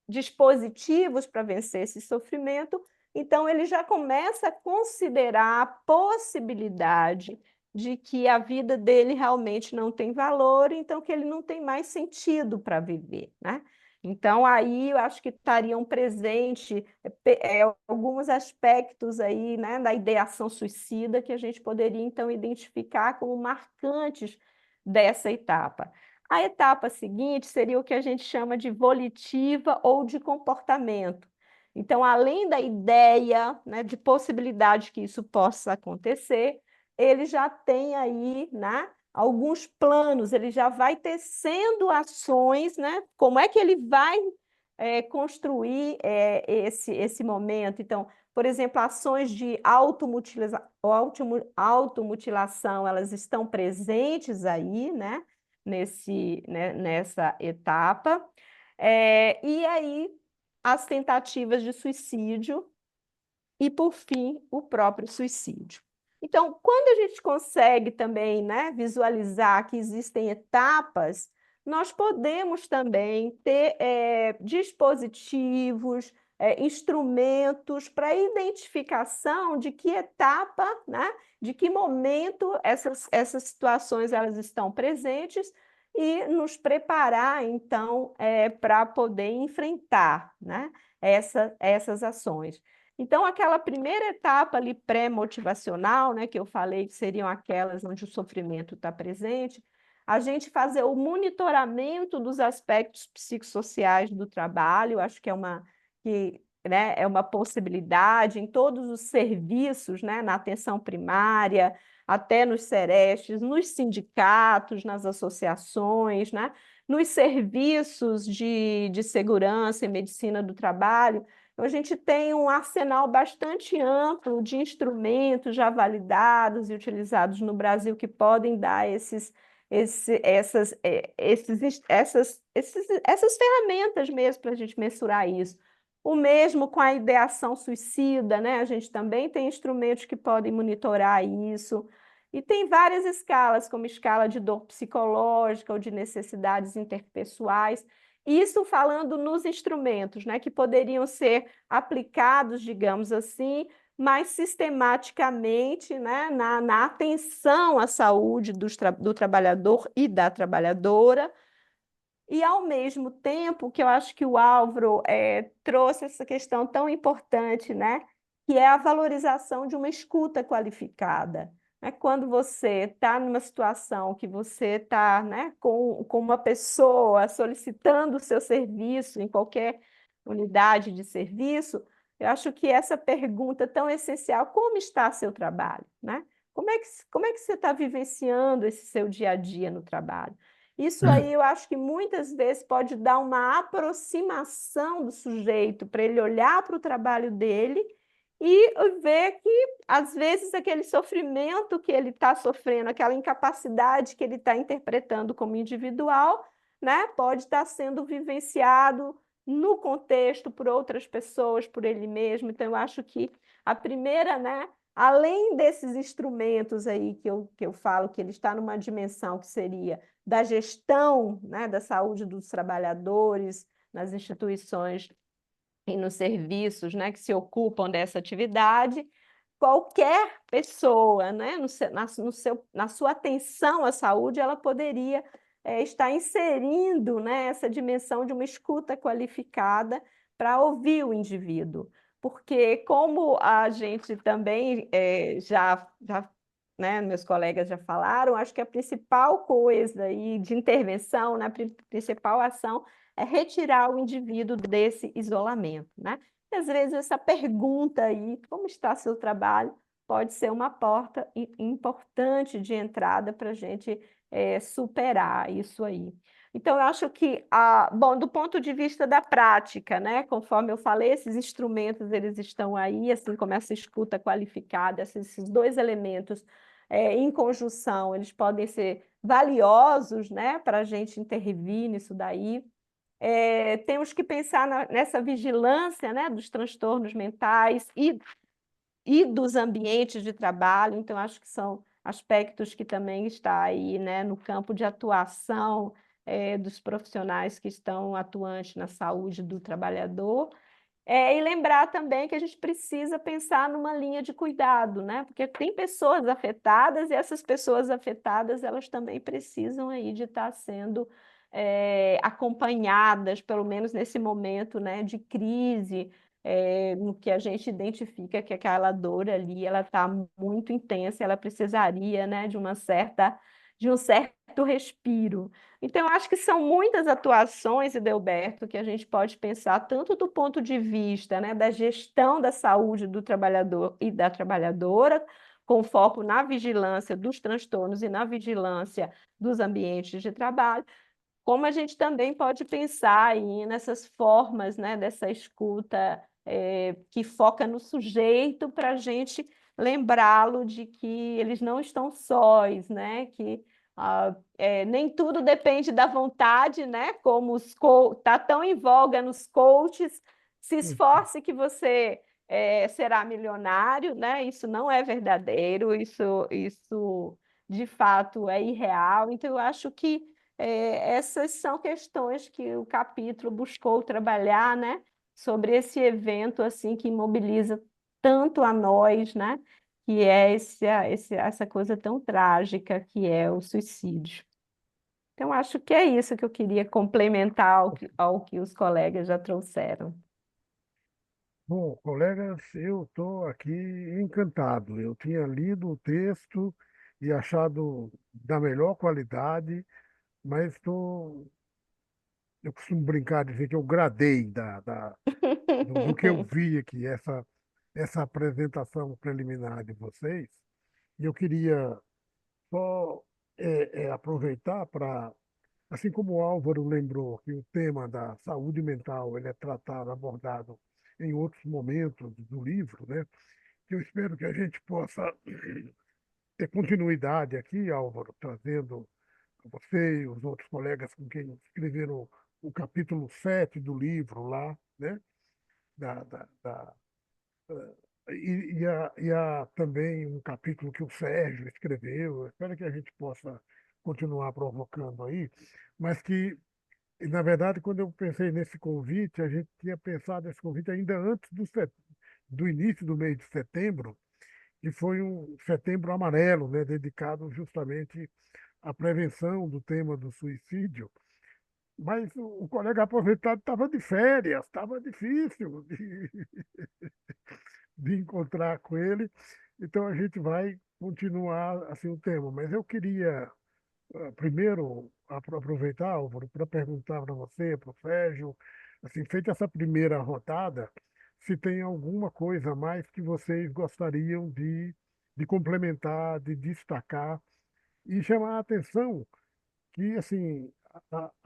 dispositivos para vencer esse sofrimento, então ele já começa a considerar a possibilidade de que a vida dele realmente não tem valor, então que ele não tem mais sentido para viver, né? Então, aí eu acho que estariam presentes alguns aspectos aí, né, da ideação suicida que a gente poderia, então, identificar como marcantes dessa etapa. A etapa seguinte seria o que a gente chama de volitiva ou de comportamento. Então, além da ideia, né, de possibilidade que isso possa acontecer, ele já tem aí, né, alguns planos, ele já vai tecendo ações, né? Como é que ele vai construir esse momento? Então, por exemplo, ações de automutilação, elas estão presentes aí, né? Nessa etapa. E aí, as tentativas de suicídio e, por fim, o próprio suicídio. Então, quando a gente consegue também, né, visualizar que existem etapas, nós podemos também ter dispositivos, instrumentos para identificação de que etapa, né, de que momento essas situações elas estão presentes e nos preparar, então, para poder enfrentar, né, essas ações. Então, aquela primeira etapa ali pré-motivacional, né, que eu falei que seriam aquelas onde o sofrimento está presente, a gente fazer o monitoramento dos aspectos psicossociais do trabalho, acho que né, é uma possibilidade em todos os serviços, né, na atenção primária, até nos serestes, nos sindicatos, nas associações, né, nos serviços de segurança e medicina do trabalho. Então, a gente tem um arsenal bastante amplo de instrumentos já validados e utilizados no Brasil que podem dar essas ferramentas mesmo para a gente mensurar isso. O mesmo com a ideação suicida, né? A gente também tem instrumentos que podem monitorar isso. E tem várias escalas, como escala de dor psicológica ou de necessidades interpessoais. Isso falando nos instrumentos, né, que poderiam ser aplicados, digamos assim, mais sistematicamente, né, na atenção à saúde do trabalhador e da trabalhadora, e, ao mesmo tempo, que eu acho que o Álvaro trouxe essa questão tão importante, né? Que é a valorização de uma escuta qualificada. Né? Quando você está numa situação que você está, né, com uma pessoa solicitando o seu serviço em qualquer unidade de serviço, eu acho que essa pergunta tão essencial, como está seu trabalho? Né? Como é que você está vivenciando esse seu dia a dia no trabalho? Isso aí eu acho que muitas vezes pode dar uma aproximação do sujeito para ele olhar para o trabalho dele e ver que, às vezes, aquele sofrimento que ele está sofrendo, aquela incapacidade que ele está interpretando como individual, né, pode estar sendo vivenciado no contexto por outras pessoas, por ele mesmo. Então, eu acho que a primeira, né, além desses instrumentos aí que eu falo, que ele está numa dimensão que seria da gestão, né, da saúde dos trabalhadores nas instituições e nos serviços, né, que se ocupam dessa atividade, qualquer pessoa, né, na sua atenção à saúde, ela poderia estar inserindo, né, essa dimensão de uma escuta qualificada para ouvir o indivíduo. Porque, como a gente também já né, meus colegas já falaram, acho que a principal coisa aí de intervenção, né, a principal ação é retirar o indivíduo desse isolamento, né? E, às vezes, essa pergunta aí, como está seu trabalho, pode ser uma porta importante de entrada para a gente superar isso aí. Então, eu acho que, bom, do ponto de vista da prática, né, conforme eu falei, esses instrumentos eles estão aí, assim como essa escuta qualificada, esses dois elementos em conjunção, eles podem ser valiosos, né, para a gente intervir nisso daí. Temos que pensar nessa vigilância, né, dos transtornos mentais e dos ambientes de trabalho, então acho que são aspectos que também está aí, né, no campo de atuação dos profissionais que estão atuantes na saúde do trabalhador. E lembrar também que a gente precisa pensar numa linha de cuidado, né? Porque tem pessoas afetadas e essas pessoas afetadas elas também precisam aí de estar sendo acompanhadas, pelo menos nesse momento, né, de crise, no que a gente identifica que aquela dor ali ela está muito intensa, ela precisaria, né, de um certo respiro. Então, eu acho que são muitas atuações, Edelberto, que a gente pode pensar tanto do ponto de vista, né, da gestão da saúde do trabalhador e da trabalhadora, com foco na vigilância dos transtornos e na vigilância dos ambientes de trabalho, como a gente também pode pensar aí nessas formas, né, dessa escuta que foca no sujeito para a gente lembrá-lo de que eles não estão sós, né, que nem tudo depende da vontade, né? Como está tão em voga nos coaches, se esforce que você será milionário, né? Isso não é verdadeiro, isso de fato é irreal. Então, eu acho que essas são questões que o capítulo buscou trabalhar, né? Sobre esse evento assim que mobiliza tanto a nós, né? Que é essa coisa tão trágica que é o suicídio. Então, acho que é isso que eu queria complementar ao que os colegas já trouxeram. Bom, colegas, eu estou aqui encantado. Eu tinha lido o texto e achado da melhor qualidade, mas eu costumo brincar, dizer que eu gradei do que eu vi aqui, essa apresentação preliminar de vocês. E eu queria só aproveitar para, assim como o Álvaro lembrou que o tema da saúde mental ele é tratado, abordado em outros momentos do livro, né? Que eu espero que a gente possa ter continuidade aqui, Álvaro, trazendo você e os outros colegas com quem escreveram o capítulo 7 do livro lá, né? Da, da, da, e há também um capítulo que o Sérgio escreveu. Eu espero que a gente possa continuar provocando aí, mas que E, na verdade, quando eu pensei nesse convite, a gente tinha pensado nesse convite ainda antes do início do mês de setembro, que foi um setembro amarelo, né, dedicado justamente à prevenção do tema do suicídio. Mas o colega aposentado estava de férias, estava difícil de encontrar com ele. Então a gente vai continuar assim o tema. Mas eu queria primeiro aproveitar, Álvaro, para perguntar para você, para o Sérgio, assim, feita essa primeira rodada, se tem alguma coisa a mais que vocês gostariam de complementar, de destacar e chamar a atenção que, assim,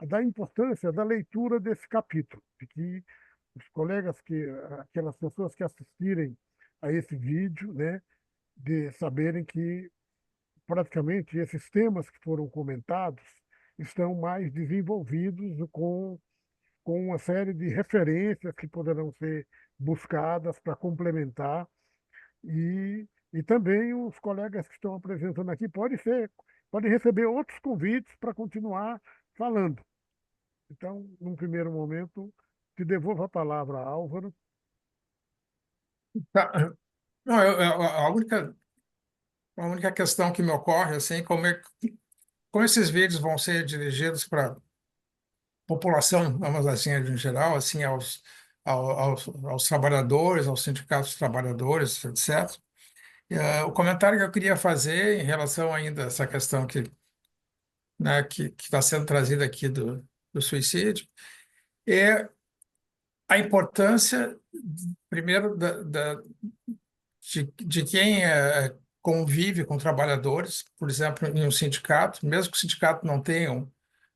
da importância da leitura desse capítulo, de que os colegas aquelas pessoas que assistirem a esse vídeo, né, de saberem que praticamente esses temas que foram comentados estão mais desenvolvidos com uma série de referências que poderão ser buscadas para complementar e também os colegas que estão apresentando aqui podem receber outros convites para continuar falando. Então, num primeiro momento, te devolvo a palavra, Álvaro. Tá. Não, a única questão que me ocorre, assim, como esses vídeos vão ser dirigidos para a população, vamos assim, em geral, assim, aos trabalhadores, aos sindicatos de trabalhadores, etc. O comentário que eu queria fazer em relação ainda a essa questão que está sendo trazida aqui do suicídio é a importância, primeiro, de quem convive com trabalhadores, por exemplo, em um sindicato, mesmo que o sindicato não tenha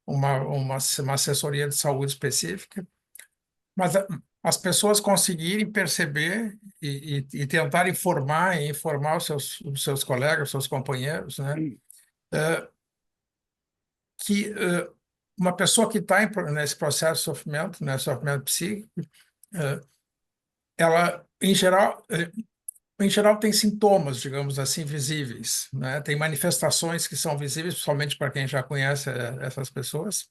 uma assessoria de saúde específica, mas as pessoas conseguirem perceber e tentar informar e informar os seus colegas, os seus companheiros, né, que uma pessoa que está nesse processo de sofrimento, né, sofrimento psíquico, ela, em geral, tem sintomas, digamos assim, visíveis, né? Tem manifestações que são visíveis, principalmente para quem já conhece essas pessoas,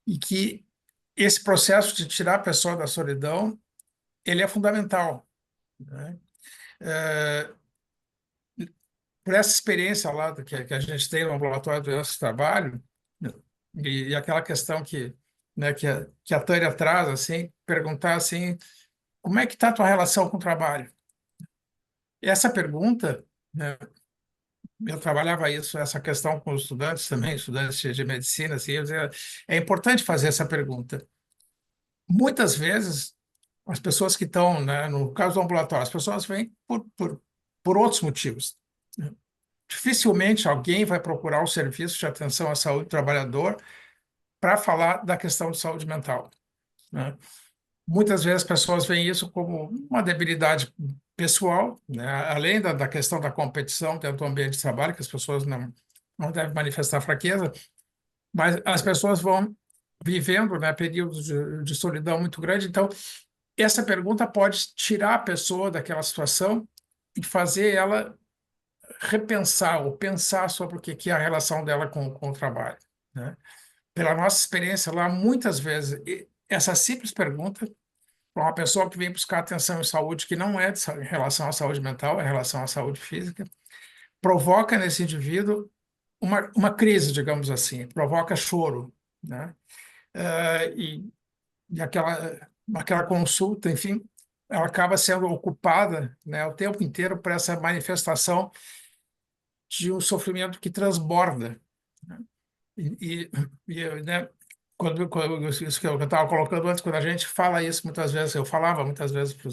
e que esse processo de tirar a pessoa da solidão, ele é fundamental, né? É, por essa experiência lá que a gente tem no ambulatório do nosso trabalho, e aquela questão né, que a Tânia traz, assim, perguntar assim, como é que está a tua relação com o trabalho? E essa pergunta, né, eu trabalhava essa questão com os estudantes também, estudantes de medicina, assim, eu dizia, é importante fazer essa pergunta. Muitas vezes, as pessoas que estão, né, no caso do ambulatório, as pessoas vêm por outros motivos. Dificilmente alguém vai procurar o serviço de atenção à saúde do trabalhador para falar da questão de saúde mental, né? Muitas vezes as pessoas veem isso como uma debilidade pessoal, né? Além da questão da competição dentro do ambiente de trabalho, que as pessoas não devem manifestar fraqueza, mas as pessoas vão vivendo, né, períodos de solidão muito grande. Então, essa pergunta pode tirar a pessoa daquela situação e fazer ela repensar ou pensar sobre o que é a relação dela com o trabalho, né? Pela nossa experiência lá, muitas vezes, essa simples pergunta para uma pessoa que vem buscar atenção em saúde, que não é em relação à saúde mental, é em relação à saúde física, provoca nesse indivíduo uma crise, digamos assim, provoca choro, né? E aquela consulta, enfim, ela acaba sendo ocupada, né, o tempo inteiro por essa manifestação de um sofrimento que transborda, né? Né, isso que eu estava colocando antes, quando a gente fala isso muitas vezes, eu falava muitas vezes para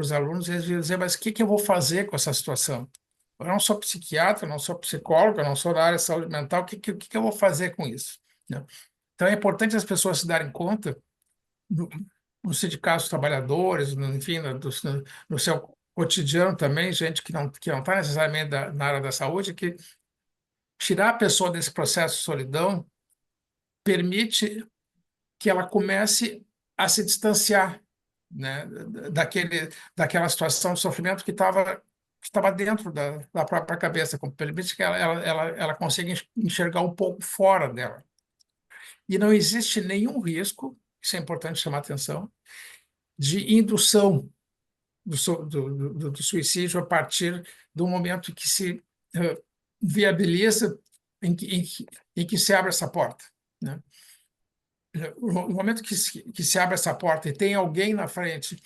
os alunos, eles diziam, mas o que eu vou fazer com essa situação? Eu não sou psiquiatra, eu não sou psicólogo, eu não sou da área de saúde mental, o que eu vou fazer com isso, né? Então é importante as pessoas se darem conta, no sindicato dos trabalhadores, enfim, no seu cotidiano também, gente que não está necessariamente na área da saúde, que tirar a pessoa desse processo de solidão permite que ela comece a se distanciar, né, daquela situação de sofrimento que estava dentro da própria cabeça, permite que ela consiga enxergar um pouco fora dela. e não existe nenhum risco, isso é importante chamar atenção, de indução do suicídio a partir do momento que se viabiliza, em que se abre essa porta, né? No momento que se abre essa porta e tem alguém na frente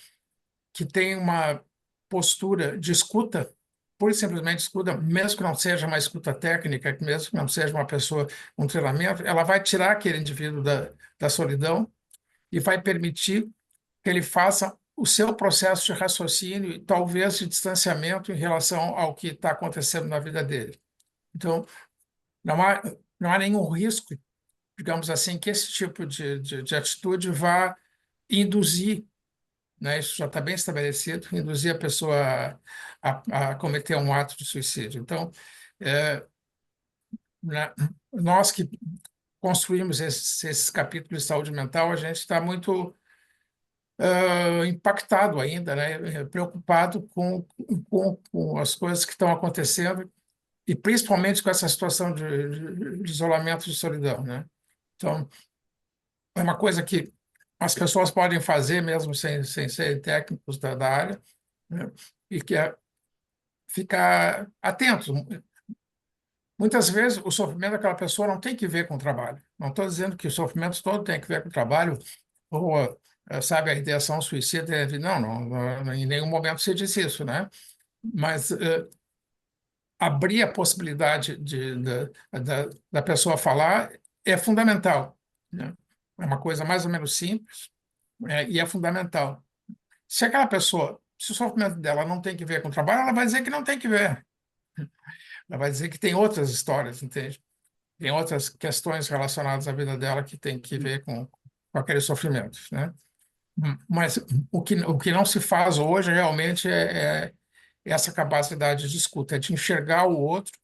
que tem uma postura de escuta, pura e simplesmente escuta, mesmo que não seja uma escuta técnica, mesmo que não seja uma pessoa com treinamento, ela vai tirar aquele indivíduo da solidão e vai permitir que ele faça o seu processo de raciocínio e talvez de distanciamento em relação ao que está acontecendo na vida dele. Então, não há nenhum risco, digamos assim, que esse tipo de atitude vá induzir, né, isso já está bem estabelecido, induzir a pessoa a cometer um ato de suicídio. Então, é, né, nós que construímos esses capítulos de saúde mental, a gente está muito impactado ainda, né, preocupado com as coisas que estão acontecendo e principalmente com essa situação de isolamento de solidão, né? Então, é uma coisa que as pessoas podem fazer mesmo sem serem técnicos da área, né? E que é ficar atentos. Muitas vezes o sofrimento daquela pessoa não tem que ver com o trabalho. Não estou dizendo que o sofrimento todo tem que ver com o trabalho, ou, sabe, a ideação suicida. Não, em nenhum momento se diz isso, né? Mas abrir a possibilidade da pessoa falar é fundamental, né? É uma coisa mais ou menos simples, e é fundamental. Se aquela pessoa, se o sofrimento dela não tem que ver com o trabalho, ela vai dizer que não tem que ver. Ela vai dizer que tem outras histórias, entende? Tem outras questões relacionadas à vida dela que tem que ver com aqueles sofrimentos, né? Mas o que não se faz hoje realmente é essa capacidade de escuta, é de enxergar o outro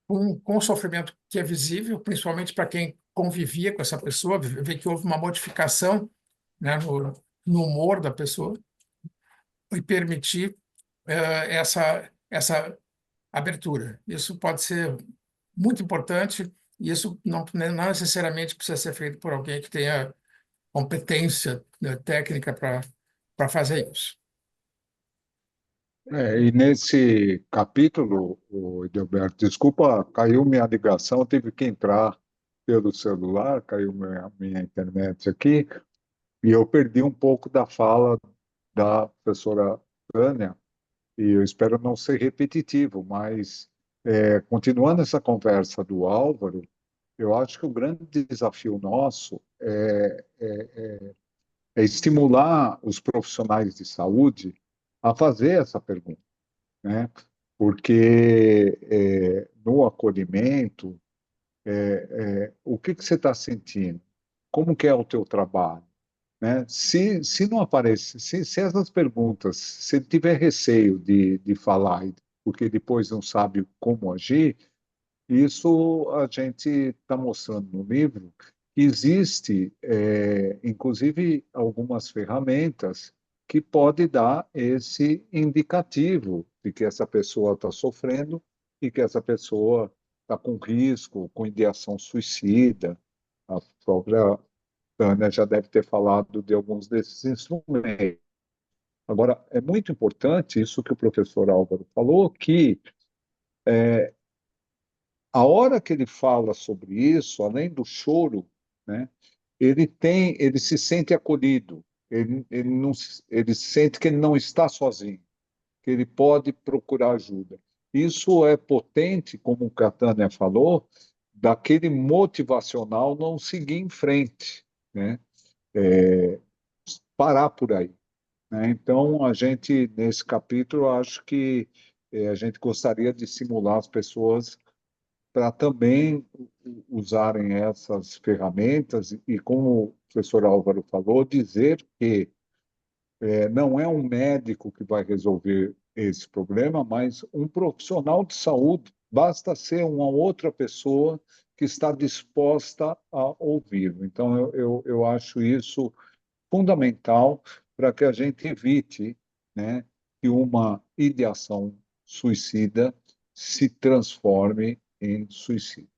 com o sofrimento que é visível, principalmente para quem convivia com essa pessoa, ver que houve uma modificação, né, no humor da pessoa e permitir essa abertura. Isso pode ser muito importante e isso não necessariamente precisa ser feito por alguém que tenha competência, né, técnica para fazer isso. E nesse capítulo, o Edelberto, desculpa, caiu minha ligação, eu tive que entrar pelo celular, caiu minha internet aqui, e eu perdi um pouco da fala da professora Tânia, e eu espero não ser repetitivo, mas continuando essa conversa do Álvaro, eu acho que o grande desafio nosso é estimular os profissionais de saúde a fazer essa pergunta, né? Porque no acolhimento, o que você está sentindo? Como que é o teu trabalho? Né? Se não aparece, se essas perguntas, se ele tiver receio de falar, porque depois não sabe como agir, isso a gente está mostrando no livro que existe, inclusive, algumas ferramentas que pode dar esse indicativo de que essa pessoa está sofrendo e que essa pessoa está com risco, com ideação suicida. A própria Tânia já deve ter falado de alguns desses instrumentos. Agora, é muito importante isso que o professor Álvaro falou, que a hora que ele fala sobre isso, além do choro, né, ele se sente acolhido, ele sente que ele não está sozinho, que ele pode procurar ajuda. Isso é potente, como o Catânia falou, daquele motivacional não seguir em frente, né? Parar por aí, né? Então, a gente, nesse capítulo, acho que a gente gostaria de estimular as pessoas para também usarem essas ferramentas e, como o professor Álvaro falou, dizer que não é um médico que vai resolver esse problema, mas um profissional de saúde. Basta ser uma outra pessoa que está disposta a ouvir. Então, eu acho isso fundamental para que a gente evite, né, que uma ideação suicida se transforme em suicídio.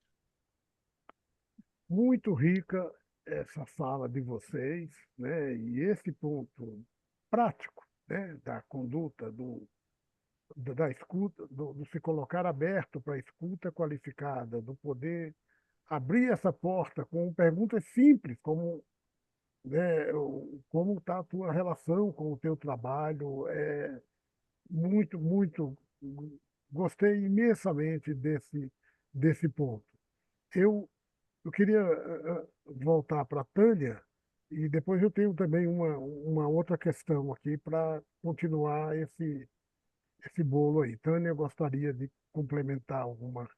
muito rica essa fala de vocês, né? E esse ponto prático, né, da conduta, da escuta, do se colocar aberto para a escuta qualificada, do poder abrir essa porta com perguntas simples, como, né, como está a tua relação com o teu trabalho. Muito, muito, gostei imensamente desse ponto. Eu, eu queria voltar para a Tânia, e depois eu tenho também uma outra questão aqui para continuar esse bolo aí. Tânia, eu gostaria de complementar alguma.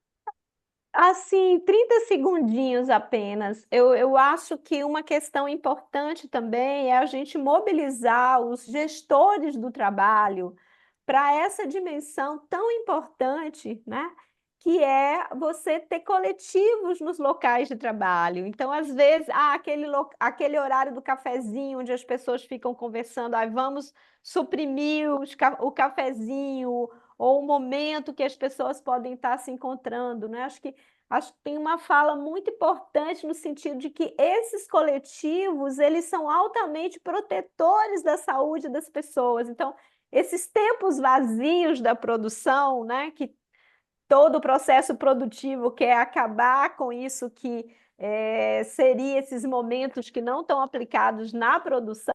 Assim, 30 segundinhos apenas. Eu acho que uma questão importante também é a gente mobilizar os gestores do trabalho para essa dimensão tão importante, né? Que é você ter coletivos nos locais de trabalho. Então, às vezes, aquele horário do cafezinho, onde as pessoas ficam conversando, vamos suprimir o cafezinho, ou o momento que as pessoas podem estar se encontrando, né? Acho que tem uma fala muito importante no sentido de que esses coletivos, eles são altamente protetores da saúde das pessoas. Então, esses tempos vazios da produção, né, que todo o processo produtivo quer acabar com isso, que seria esses momentos que não estão aplicados na produção,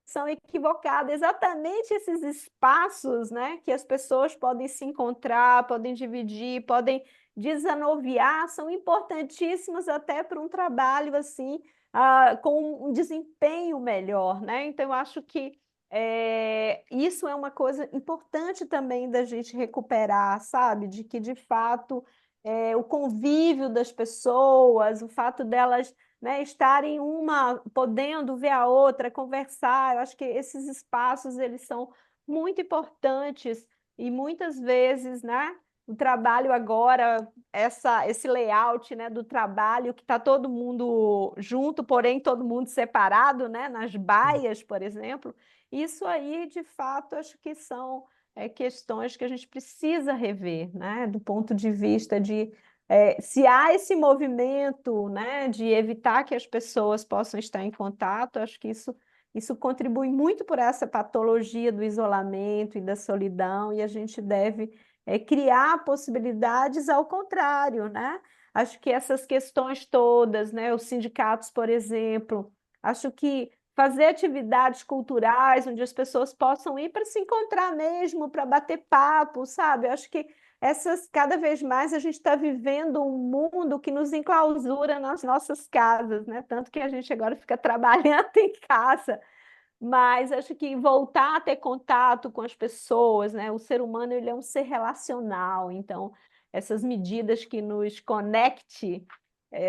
são equivocadas. Exatamente esses espaços, né, que as pessoas podem se encontrar, podem dividir, podem desanuviar, são importantíssimos até para um trabalho assim, com um desempenho melhor, né? Então, eu acho que isso é uma coisa importante também da gente recuperar, sabe? De que, de fato, o convívio das pessoas, o fato delas, né, estarem uma podendo ver a outra, conversar. Eu acho que esses espaços eles são muito importantes e muitas vezes, né, o trabalho agora, esse layout, né, do trabalho que está todo mundo junto, porém todo mundo separado, né, nas baias, por exemplo, isso aí, de fato, acho que são questões que a gente precisa rever, né, do ponto de vista de se há esse movimento, né, de evitar que as pessoas possam estar em contato, acho que isso contribui muito por essa patologia do isolamento e da solidão, e a gente deve criar possibilidades ao contrário, né? Acho que essas questões todas, né, os sindicatos, por exemplo, acho que fazer atividades culturais onde as pessoas possam ir para se encontrar mesmo, para bater papo, sabe? Eu acho que cada vez mais a gente está vivendo um mundo que nos enclausura nas nossas casas, né? Tanto que a gente agora fica trabalhando em casa, mas acho que voltar a ter contato com as pessoas, né? O ser humano ele é um ser relacional, então essas medidas que nos conecte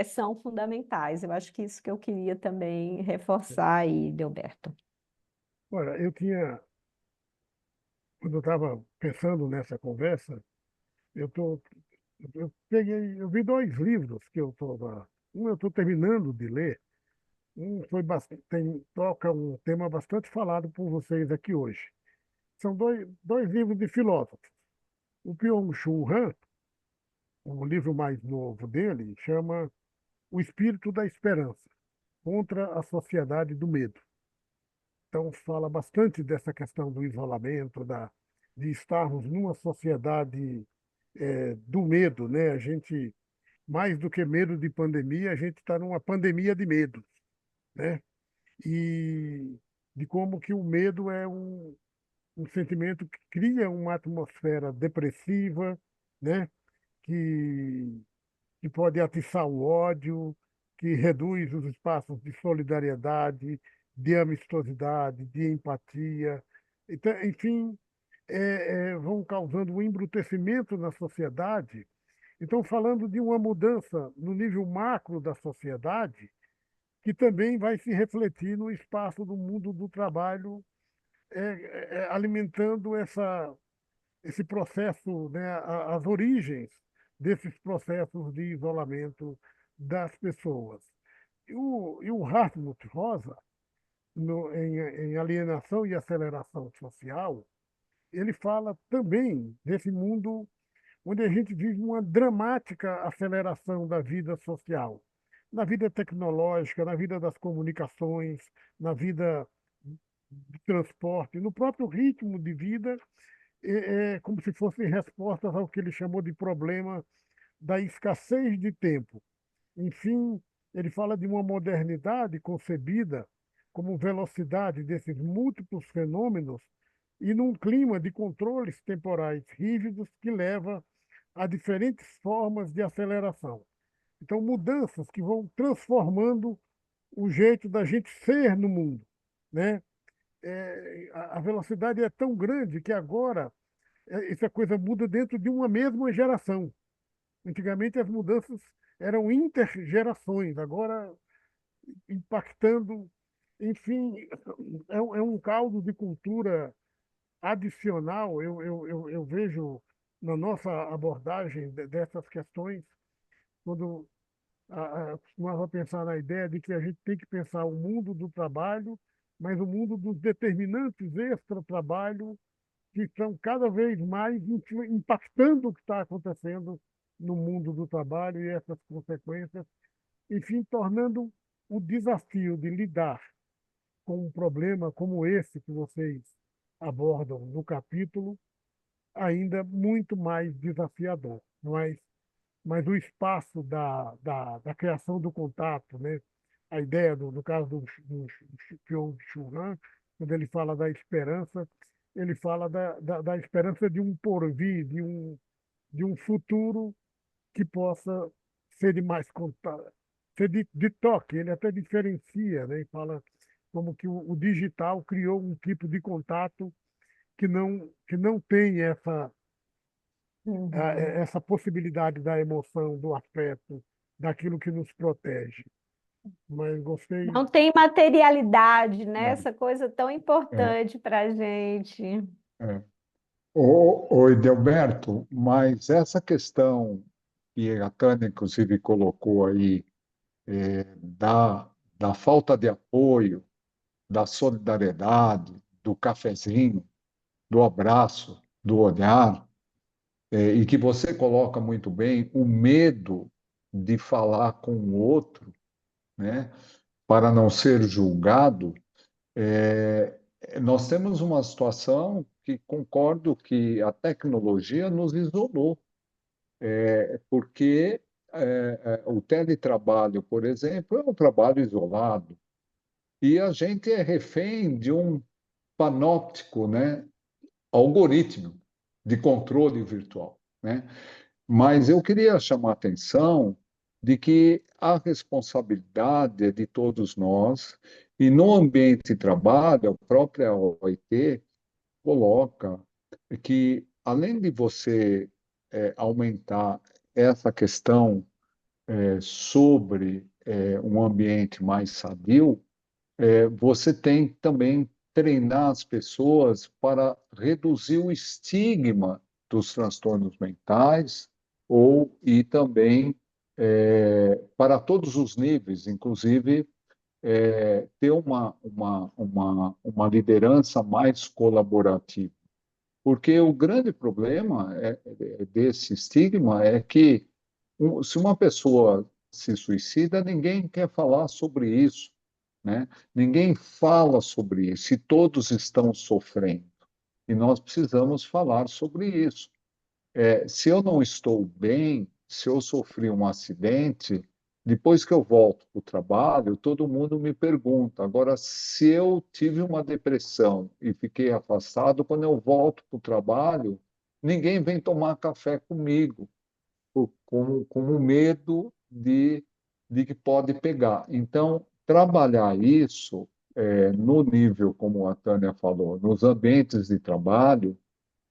são fundamentais. Eu acho que isso que eu queria também reforçar aí, Delberto. Olha, quando eu estava pensando nessa conversa, eu tô, eu vi dois livros que eu estou terminando de ler. Foi toca um tema bastante falado por vocês aqui hoje. São dois livros de filósofos. O Byung-Chul Han, o livro mais novo dele, chama O Espírito da Esperança, contra a Sociedade do Medo. Então, fala bastante dessa questão do isolamento, de estarmos numa sociedade do medo, né? A gente, mais do que medo de pandemia, a gente está numa pandemia de medo, né? E de como que o medo é um sentimento que cria uma atmosfera depressiva, né? Que, que pode atiçar o ódio, que reduz os espaços de solidariedade, de amistosidade, de empatia. Então, enfim, vão causando um embrutecimento na sociedade. Então, falando de uma mudança no nível macro da sociedade, que também vai se refletir no espaço do mundo do trabalho, alimentando esse processo, né, as origens desses processos de isolamento das pessoas. E o Hartmut Rosa, em Alienação e Aceleração Social, ele fala também desse mundo onde a gente vive uma dramática aceleração da vida social, na vida tecnológica, na vida das comunicações, na vida de transporte, no próprio ritmo de vida, é como se fossem respostas ao que ele chamou de problema da escassez de tempo. Enfim, ele fala de uma modernidade concebida como velocidade desses múltiplos fenômenos e num clima de controles temporais rígidos que leva a diferentes formas de aceleração. Então, mudanças que vão transformando o jeito da gente ser no mundo, né? A velocidade é tão grande que agora essa coisa muda dentro de uma mesma geração. Antigamente as mudanças eram intergerações, agora impactando, enfim, é um caldo de cultura adicional. Eu vejo na nossa abordagem dessas questões, quando costumava pensar na ideia de que a gente tem que pensar o mundo do trabalho, mas o mundo dos determinantes extra-trabalho que estão cada vez mais impactando o que está acontecendo no mundo do trabalho e essas consequências, enfim, tornando o desafio de lidar com um problema como esse que vocês abordam no capítulo ainda muito mais desafiador. Mas o espaço da criação do contato, né? A ideia, no caso do Byung-Chul Han, quando ele fala da esperança, ele fala da esperança de um porvir, de um futuro que possa ser de mais contato, ser de toque. Ele até diferencia, né? E fala como que o digital criou um tipo de contato que não tem Uhum. essa possibilidade da emoção, do afeto, daquilo que nos protege. Mas gostei. Não tem materialidade, né? É, Essa coisa tão é, importante para a gente. é. Edelberto, mas essa questão que a Tânia, inclusive, colocou aí, da, da falta de apoio, da solidariedade, do cafezinho, do abraço, do olhar, e que você coloca muito bem, o medo de falar com o outro, né, para não ser julgado. É, nós temos uma situação que concordo que a tecnologia nos isolou, porque o teletrabalho, por exemplo, é um trabalho isolado e a gente é refém de um panóptico, né, algoritmo de controle virtual, né? Mas eu queria chamar a atenção de que a responsabilidade é de todos nós, e no ambiente de trabalho, a própria OIT coloca que, além de você aumentar essa questão sobre um ambiente mais sadio, você tem que também treinar as pessoas para reduzir o estigma dos transtornos mentais e também para todos os níveis, inclusive ter uma liderança mais colaborativa. Porque o grande problema desse estigma é que se uma pessoa se suicida, ninguém quer falar sobre isso, né? Ninguém fala sobre isso, e todos estão sofrendo. E nós precisamos falar sobre isso. Se eu não estou bem, se eu sofri um acidente, depois que eu volto para o trabalho, todo mundo me pergunta. Agora, se eu tive uma depressão e fiquei afastado, quando eu volto para o trabalho, ninguém vem tomar café comigo, com o medo de que pode pegar. Então, trabalhar isso no nível, como a Tânia falou, nos ambientes de trabalho,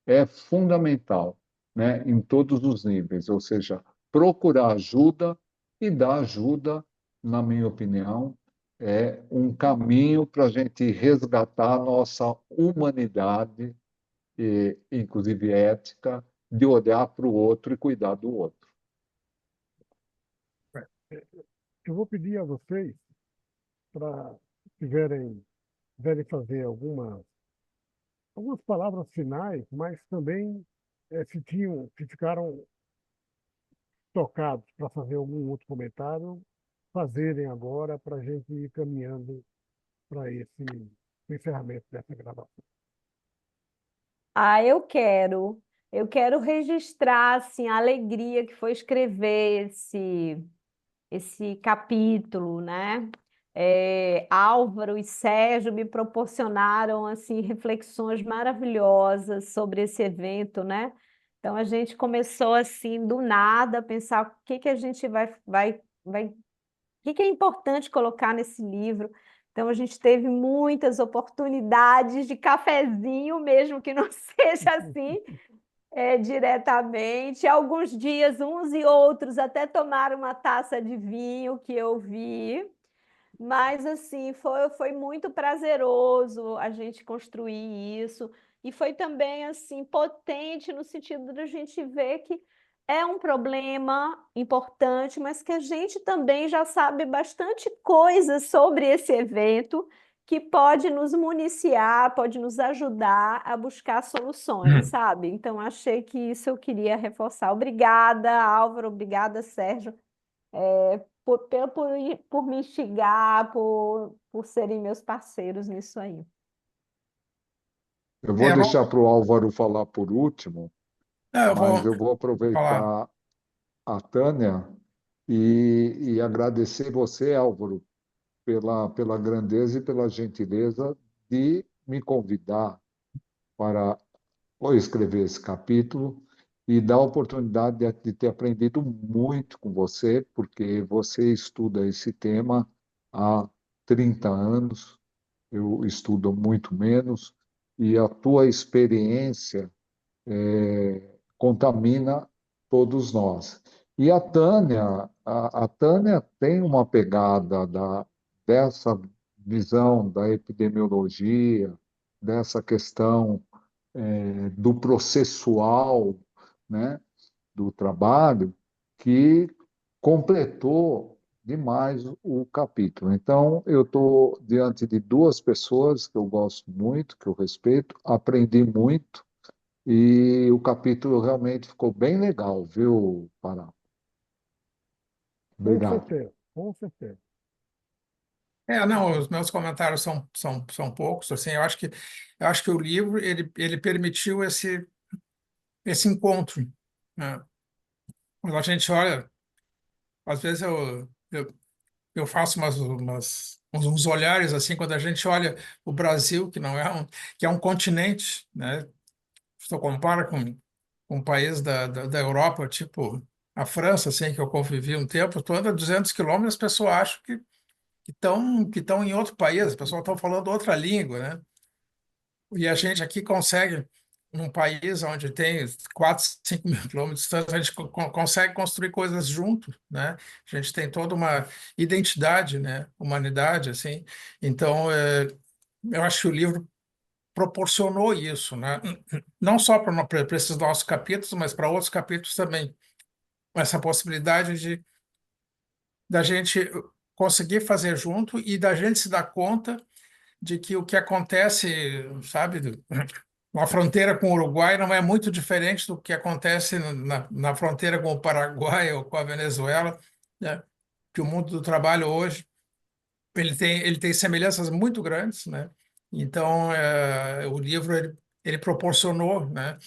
é fundamental, né, em todos os níveis, ou seja, procurar ajuda e dar ajuda, na minha opinião, é um caminho para a gente resgatar a nossa humanidade, e, inclusive ética, de olhar para o outro e cuidar do outro. Eu vou pedir a vocês para tiverem fazer algumas palavras finais, mas também se ficaram tocados para fazer algum outro comentário, fazerem agora para a gente ir caminhando para esse encerramento dessa gravação. Ah, eu quero. Eu quero registrar assim, a alegria que foi escrever esse capítulo, né? Álvaro e Sérgio me proporcionaram assim reflexões maravilhosas sobre esse evento, né? Então a gente começou assim do nada a pensar o que que a gente o que é importante colocar nesse livro. Então a gente teve muitas oportunidades de cafezinho, mesmo que não seja assim, diretamente. Alguns dias, uns e outros até tomaram uma taça de vinho que eu vi. Mas, assim, foi muito prazeroso a gente construir isso. E foi também, assim, potente no sentido de a gente ver que é um problema importante, mas que a gente também já sabe bastante coisa sobre esse evento que pode nos municiar, pode nos ajudar a buscar soluções, sabe? Então, achei que isso eu queria reforçar. Obrigada, Álvaro, obrigada, Sérgio, por me instigar, por serem meus parceiros nisso aí. Eu vou É, deixar para o Álvaro falar por último, não, eu mas vou eu vou falar. aproveitar a Tânia e agradecer você, Álvaro, pela grandeza e pela gentileza de me convidar para escrever esse capítulo e dar a oportunidade de ter aprendido muito com você, porque você estuda esse tema há 30 anos, eu estudo muito menos, e a tua experiência contamina todos nós. E a Tânia tem uma pegada dessa visão da epidemiologia, dessa questão do processual, né, do trabalho, que completou demais o capítulo. Então, eu estou diante de duas pessoas que eu gosto muito, que eu respeito, aprendi muito, e o capítulo realmente ficou bem legal, viu, Pará? Com Obrigado. certeza, com certeza. Não, os meus comentários são poucos, assim, eu acho que o livro, ele permitiu esse encontro, né? Quando a gente olha, às vezes eu faço uns olhares, assim, quando a gente olha o Brasil, que é um continente, né? Se tu compara com um país da Europa, tipo a França, assim, que eu convivi um tempo, tu anda 200 quilômetros, as pessoas acham que estão em outro país, as pessoas estão falando outra língua, né? E a gente aqui consegue, num país onde tem 4, 5 mil quilômetros de distância, a gente consegue construir coisas junto, né? A gente tem toda uma identidade, né? Humanidade, assim. Então, eu acho que o livro proporcionou isso, né? Não só para esses nossos capítulos, mas para outros capítulos também. Essa possibilidade da gente conseguir fazer junto e da gente se dar conta de que o que acontece, sabe, na fronteira com o Uruguai não é muito diferente do que acontece na fronteira com o Paraguai ou com a Venezuela, né? Que o mundo do trabalho hoje ele tem semelhanças muito grandes, né? Então, o livro ele proporcionou, né,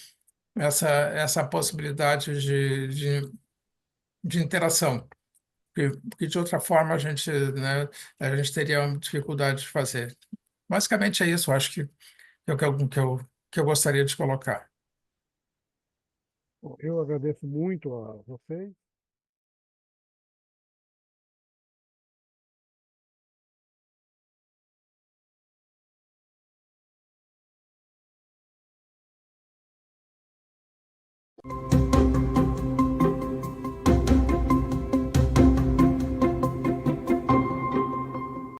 essa possibilidade de interação, porque de outra forma a gente teria uma dificuldade de fazer. Basicamente é isso, eu acho que é o que eu gostaria de colocar. Bom, eu agradeço muito a vocês